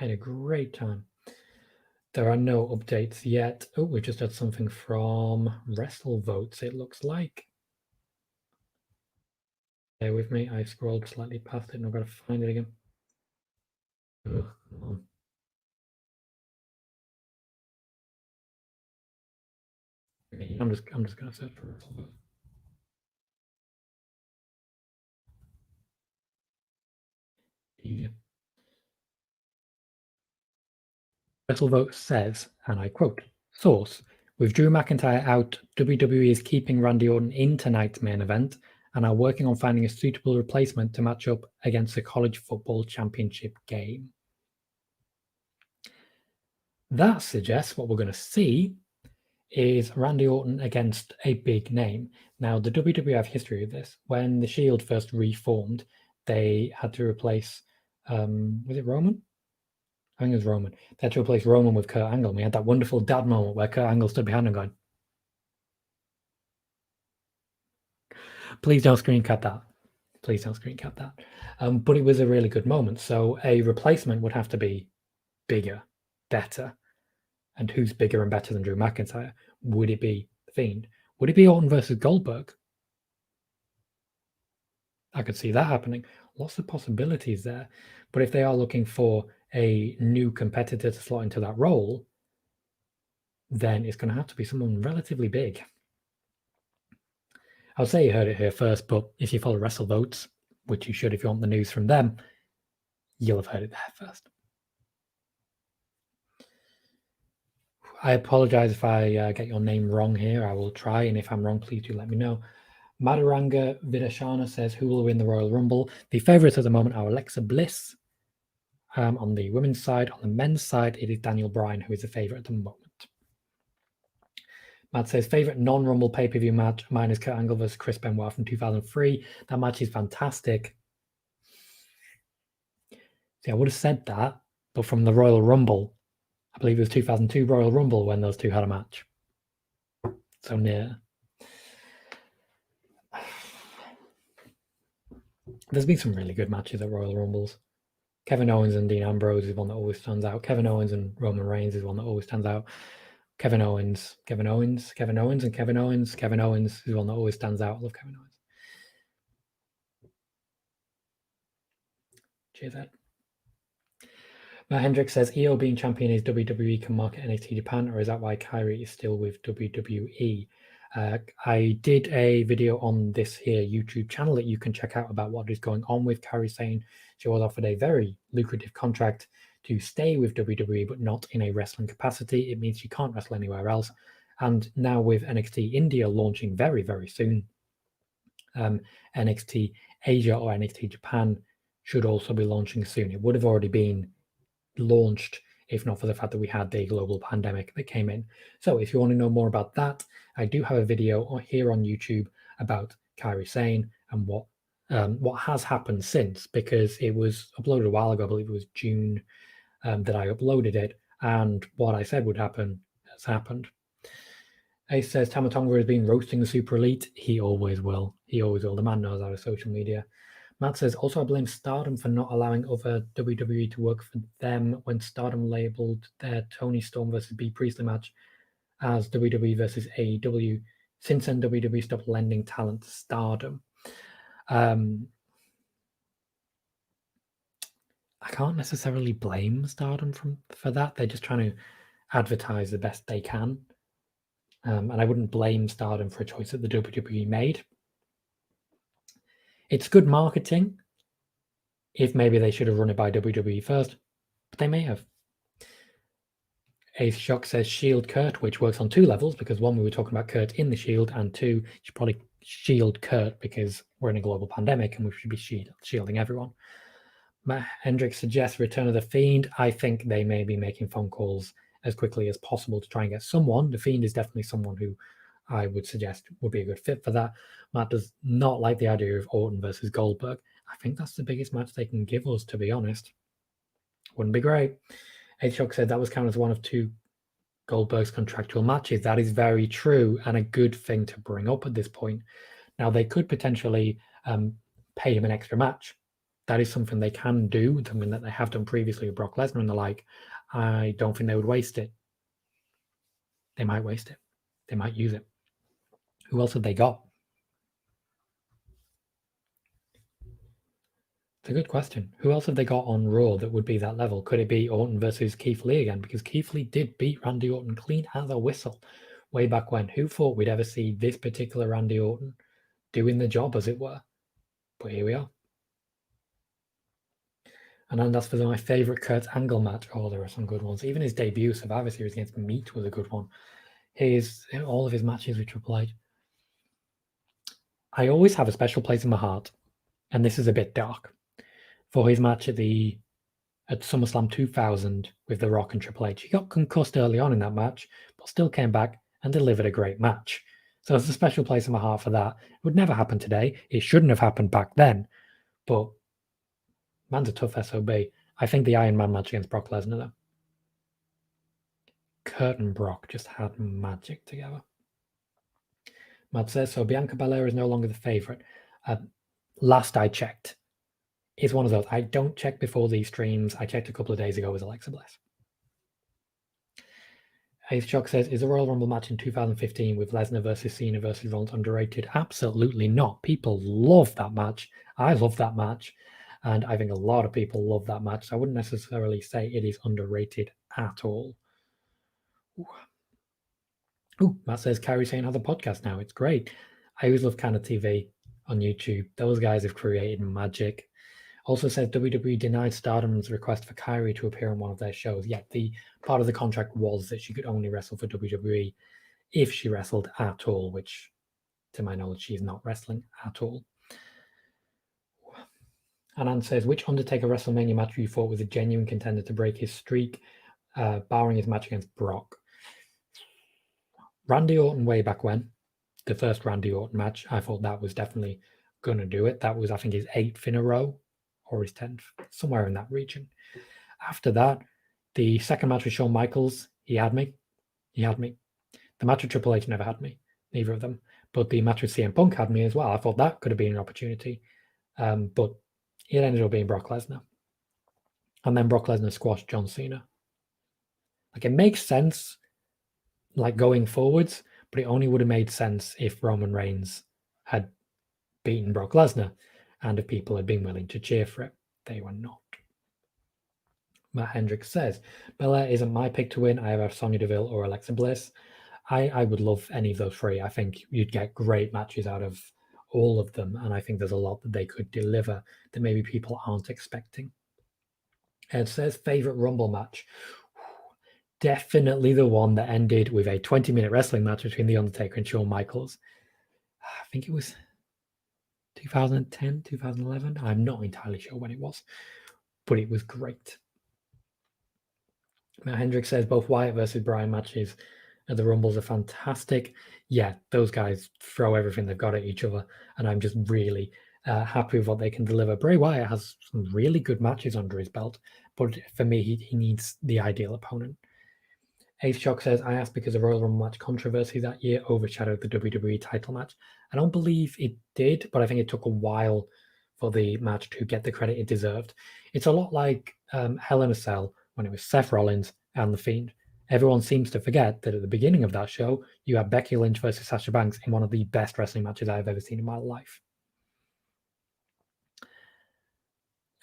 I had a great time. There are no updates yet. Oh, we just had something from WrestleVotes, it looks like. Bear with me, I scrolled slightly past it and I've got to find it again. Ugh, come on. I'm just going to search for WrestleVotes. Yeah. WrestleVote says, and I quote, source, with Drew McIntyre out, WWE is keeping Randy Orton in tonight's main event and are working on finding a suitable replacement to match up against the college football championship game. That suggests what we're going to see is Randy Orton against a big name. Now, the WWE have history of this. When the Shield first reformed, they had to replace, was it Roman? I think it was Roman. They had to replace Roman with Kurt Angle. We had that wonderful dad moment where Kurt Angle stood behind him going, please don't screen cap that. Please don't screen cap that. But it was a really good moment. So a replacement would have to be bigger, better. And who's bigger and better than Drew McIntyre? Would it be The Fiend? Would it be Orton versus Goldberg? I could see that happening. Lots of possibilities there. But if they are looking for a new competitor to slot into that role, then it's going to have to be someone relatively big. I'll say you heard it here first, but if you follow WrestleVotes, which you should if you want the news from them, you'll have heard it there first. I apologize if I get your name wrong here. I will try, and if I'm wrong, please do let me know. Madhuranga Vidashana says, who will win the Royal Rumble? The favourites at the moment are Alexa Bliss on the women's side. On the men's side, it is Daniel Bryan, who is the favourite at the moment. Matt says, favourite non-Rumble pay-per-view match? Mine is Kurt Angle versus Chris Benoit from 2003. That match is fantastic. See, I would have said that, but from the Royal Rumble, I believe it was 2002 Royal Rumble when those two had a match. So near. There's been some really good matches at Royal Rumbles. Kevin Owens and Dean Ambrose is one that always stands out. Kevin Owens and Roman Reigns is one that always stands out. Kevin Owens is one that always stands out. I love Kevin Owens. Cheers, Ed. Matt Hendricks says, EO being champion is WWE can market NXT Japan, or is that why Kairi is still with WWE? I did a video on this here YouTube channel that you can check out about what is going on with Kairi Sane. She was offered a very lucrative contract to stay with WWE, but not in a wrestling capacity. It means she can't wrestle anywhere else. And now with NXT India launching very, very soon, NXT Asia or NXT Japan should also be launching soon. It would have already been launched if not for the fact that we had the global pandemic that came in. So if you want to know more about that, I do have a video here on YouTube about Kairi Sane and what has happened since, because it was uploaded a while ago. I believe it was June that I uploaded it, and what I said would happen has happened. Ace says Tama Tonga has been roasting the Super Elite. He always will. He always will. The man knows how to social media. Matt says, also I blame Stardom for not allowing other WWE to work for them when Stardom labeled their Tony Storm versus B Priestley match as WWE versus AEW. Since then, WWE stopped lending talent to Stardom. I I can't necessarily blame Stardom for that. They're just trying to advertise the best they can. And I wouldn't blame Stardom for a choice that the WWE made. It's good marketing. If maybe they should have run it by WWE first, but they may have. Ace Shock says Shield Kurt, which works on two levels, because one, we were talking about Kurt in the Shield, and two, you should probably shield Kurt because we're in a global pandemic and we should be shielding everyone. Matt Hendricks suggests Return of the Fiend. I think they may be making phone calls as quickly as possible to try and get someone. The Fiend is definitely someone who I would suggest would be a good fit for that. Matt does not like the idea of Orton versus Goldberg. I think that's the biggest match they can give us, to be honest. Wouldn't be great. H-Shock said that was counted as one of two Goldberg's contractual matches. That is very true and a good thing to bring up at this point. Now, they could potentially pay him an extra match. That is something they can do, something that they have done previously with Brock Lesnar and the like. I don't think they would waste it. They might waste it. They might use it. Who else have they got? It's a good question. Who else have they got on Raw that would be that level? Could it be Orton versus Keith Lee again? Because Keith Lee did beat Randy Orton clean as a whistle way back when. Who thought we'd ever see this particular Randy Orton doing the job, as it were? But here we are. And then that's for my favorite Kurt Angle match. Oh, there are some good ones. Even his debut Survivor Series against Meat was a good one. All of his matches with Triple H. I always have a special place in my heart, and this is a bit dark, for his match at SummerSlam 2000 with The Rock and Triple H. He got concussed early on in that match, but still came back and delivered a great match. So there's a special place in my heart for that. It would never happen today. It shouldn't have happened back then, but man's a tough SOB. I think the Iron Man match against Brock Lesnar, though. Kurt and Brock just had magic together. Matt says, so Bianca Belair is no longer the favorite. Last I checked, it's one of those. I don't check before these streams. I checked a couple of days ago with Alexa Bliss. Ace Shock says, is the Royal Rumble match in 2015 with Lesnar versus Cena versus Rollins underrated? Absolutely not. People love that match. I love that match. And I think a lot of people love that match. So I wouldn't necessarily say it is underrated at all. Ooh, Matt says, Kyrie Sane has a podcast now. It's great. I always love Canna TV on YouTube. Those guys have created magic. Also says WWE denied Stardom's request for Kyrie to appear on one of their shows. Yet the part of the contract was that she could only wrestle for WWE if she wrestled at all, which, to my knowledge, she is not wrestling at all. Anand says, which Undertaker WrestleMania match you thought was a genuine contender to break his streak, barring his match against Brock? Randy Orton way back when, the first Randy Orton match, I thought that was definitely going to do it. That was, I think, his 8th in a row, or his 10th, somewhere in that region. After that, the second match with Shawn Michaels, he had me. The match with Triple H never had me, neither of them. But the match with CM Punk had me as well. I thought that could have been an opportunity. But it ended up being Brock Lesnar. And then Brock Lesnar squashed John Cena. Like, it makes sense, like, going forwards, but it only would have made sense if Roman Reigns had beaten Brock Lesnar and if people had been willing to cheer for it. They were not. Matt Hendricks says, Belair isn't my pick to win. I have Sonya Deville or Alexa Bliss. I would love any of those three. I think you'd get great matches out of all of them, and I think there's a lot that they could deliver that maybe people aren't expecting. Ed says, favorite Rumble match? Definitely the one that ended with a 20-minute wrestling match between The Undertaker and Shawn Michaels. I think it was 2010, 2011. I'm not entirely sure when it was, but it was great. Matt Hendricks says both Wyatt versus Bryan matches at the Rumbles are fantastic. Yeah, those guys throw everything they've got at each other, and I'm just really happy with what they can deliver. Bray Wyatt has some really good matches under his belt, but for me, he needs the ideal opponent. Ace Shock says, I asked because the Royal Rumble match controversy that year overshadowed the WWE title match. I don't believe it did, but I think it took a while for the match to get the credit it deserved. It's a lot like Hell in a Cell when it was Seth Rollins and The Fiend. Everyone seems to forget that at the beginning of that show, you had Becky Lynch versus Sasha Banks in one of the best wrestling matches I've ever seen in my life.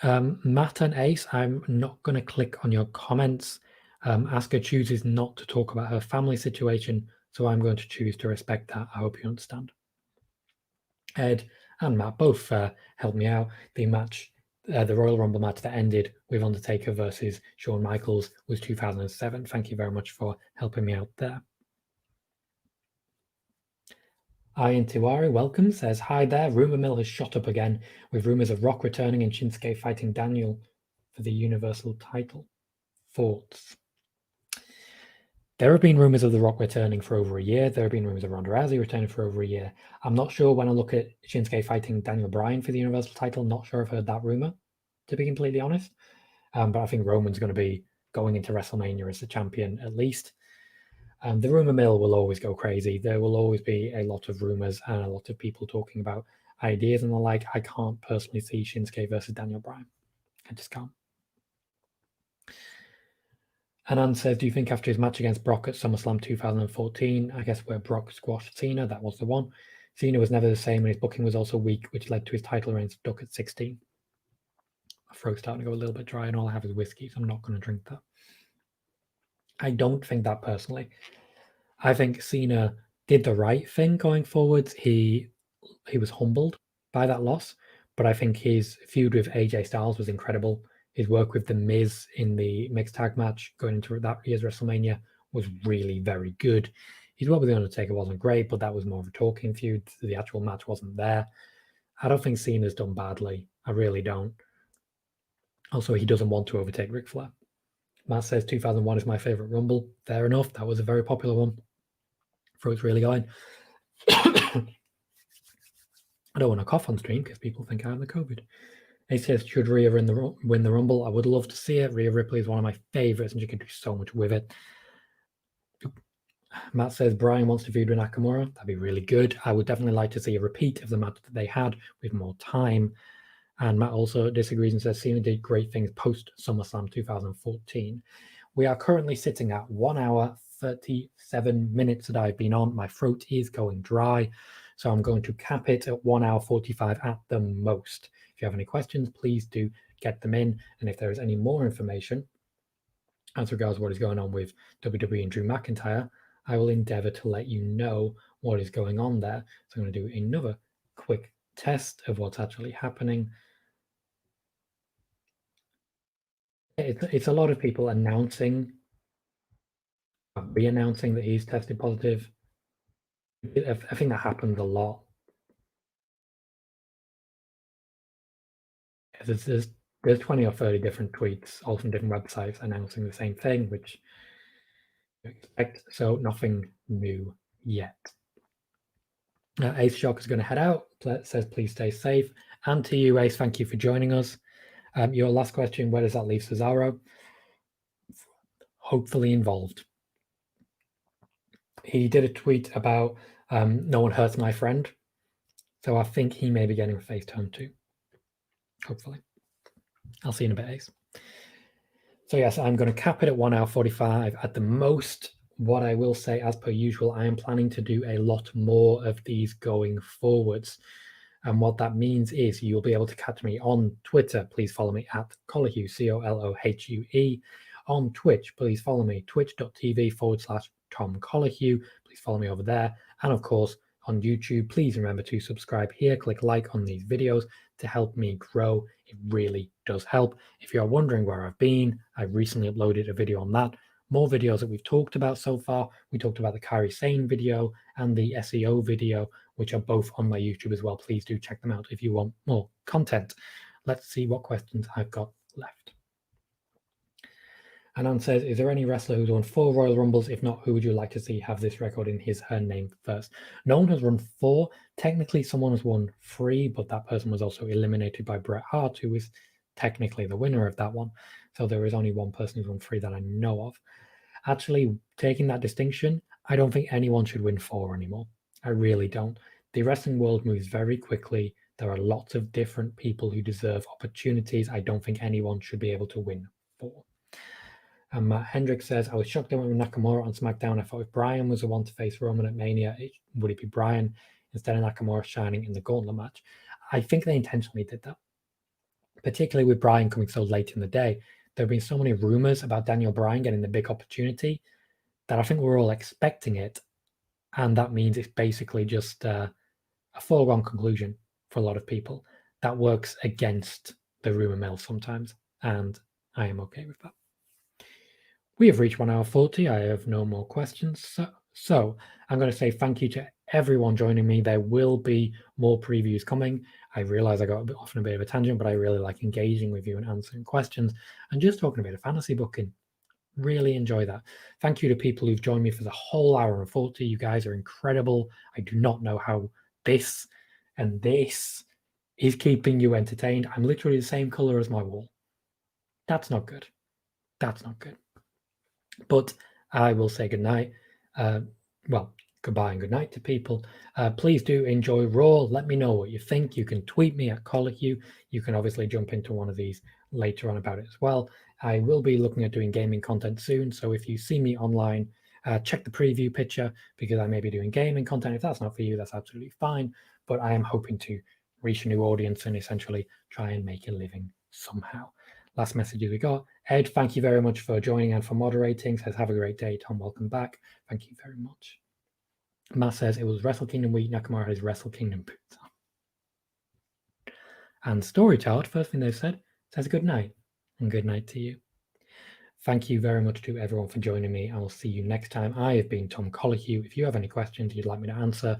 Matt and Ace, I'm not going to click on your comments. Asuka chooses not to talk about her family situation, so I'm going to choose to respect that. I hope you understand. Ed and Matt both helped me out. The match, the Royal Rumble match that ended with Undertaker versus Shawn Michaels was 2007. Thank you very much for helping me out there. Ian Tiwari, welcome, says, hi there. Rumor mill has shot up again with rumors of Rock returning and Shinsuke fighting Daniel for the Universal title. Thoughts? There have been rumors of The Rock returning for over a year. There have been rumors of Ronda Rousey returning for over a year. I'm not sure when I look at Shinsuke fighting Daniel Bryan for the Universal title. Not sure I've heard that rumor, to be completely honest. But I think Roman's going to be going into WrestleMania as the champion at least. The rumor mill will always go crazy. There will always be a lot of rumors and a lot of people talking about ideas and the like. I can't personally see Shinsuke versus Daniel Bryan. I just can't. Anand says, do you think after his match against Brock at SummerSlam 2014, I guess where Brock squashed Cena, that was the one, Cena was never the same and his booking was also weak, which led to his title reign stuck at 16. My throat's starting to go a little bit dry and all I have is whiskey, so I'm not going to drink that. I don't think that personally. I think Cena did the right thing going forwards. He was humbled by that loss, but I think his feud with AJ Styles was incredible. His work with The Miz in the mixed tag match going into that year's WrestleMania was really very good. His work with The Undertaker wasn't great, but that was more of a talking feud. The actual match wasn't there. I don't think Cena's done badly. I really don't. Also, he doesn't want to overtake Ric Flair. Matt says 2001 is my favorite Rumble. Fair enough. That was a very popular one. Throat's really going. I don't want to cough on stream because people think I have the COVID. He says, should Rhea win the Rumble? I would love to see it. Rhea Ripley is one of my favorites and she can do so much with it. Matt says, Brian wants to feud with Nakamura. That'd be really good. I would definitely like to see a repeat of the match that they had with more time. And Matt also disagrees and says, Cena did great things post SummerSlam 2014. We are currently sitting at 1 hour, 37 minutes that I've been on. My throat is going dry. So I'm going to cap it at 1 hour 45 at the most. If you have any questions, please do get them in. And if there is any more information as regards what is going on with WWE and Drew McIntyre, I will endeavor to let you know what is going on there. So I'm going to do another quick test of what's actually happening. It's a lot of people announcing, re-announcing that he's tested positive. I think that happens a lot. There's 20 or 30 different tweets, all from different websites, announcing the same thing, which you expect. So nothing new yet. Ace Shock is going to head out. Says please stay safe. And to you, Ace, thank you for joining us. Your last question: where does that leave Cesaro? Hopefully involved. He did a tweet about no one hurts my friend. So I think he may be getting a face turn too. Hopefully. I'll see you in a bit, Ace. So yes, I'm going to cap it at 1 hour 45 at the most. What I will say, as per usual, I am planning to do a lot more of these going forwards. And what that means is you'll be able to catch me on Twitter. Please follow me at Colohue, Colohue. On Twitch, please follow me, twitch.tv/Tom Colohue. Please follow me over there. And of course, on YouTube, please remember to subscribe here, click like on these videos to help me grow. It really does help. If you're wondering where I've been, I recently uploaded a video on that. More videos that we've talked about so far. We talked about the Kairi Sane video and the SEO video, which are both on my YouTube as well. Please do check them out if you want more content. Let's see what questions I've got left. Anand says, is there any wrestler who's won 4 Royal Rumbles? If not, who would you like to see have this record in her name first? No one has run 4. Technically, someone has won 3, but that person was also eliminated by Bret Hart, who is technically the winner of that one. So there is only one person who's won 3 that I know of. Actually, taking that distinction, I don't think anyone should win 4 anymore. I really don't. The wrestling world moves very quickly. There are lots of different people who deserve opportunities. I don't think anyone should be able to win 4. And Matt Hendrick says, I was shocked they went with Nakamura on SmackDown. I thought if Bryan was the one to face Roman at Mania, would it be Bryan instead of Nakamura shining in the gauntlet match? I think they intentionally did that. particularly with Bryan coming so late in the day. There have been so many rumors about Daniel Bryan getting the big opportunity that I think we're all expecting it. And that means it's basically just a foregone conclusion for a lot of people. That works against the rumor mill sometimes, and I am okay with that. We have reached 1 hour 40. I have no more questions. So I'm going to say thank you to everyone joining me. There will be more previews coming. I realize I got off on a bit of a tangent, but I really like engaging with you and answering questions and just talking a bit of fantasy booking. Really enjoy that. Thank you to people who've joined me for the whole hour and 40. You guys are incredible. I do not know how this and this is keeping you entertained. I'm literally the same color as my wall. That's not good. That's not good. But I will say goodnight. Well, goodbye and good night to people. Please do enjoy Raw. Let me know what you think. You can tweet me at Colicu. You can obviously jump into one of these later on about it as well. I will be looking at doing gaming content soon. So if you see me online, check the preview picture because I may be doing gaming content. If that's not for you, that's absolutely fine. But I am hoping to reach a new audience and essentially try and make a living somehow. Last messages we got. Ed, thank you very much for joining and for moderating. Says, have a great day. Tom, welcome back. Thank you very much. Matt says, it was Wrestle Kingdom week. Nakamura has Wrestle Kingdom boots on. And Storytard, first thing they've said, says good night. And good night to you. Thank you very much to everyone for joining me. I will see you next time. I have been Tom Colicu. If you have any questions you'd like me to answer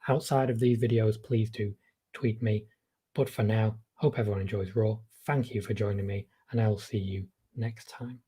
outside of these videos, please do tweet me. But for now, hope everyone enjoys Raw. Thank you for joining me, and I will see you next time.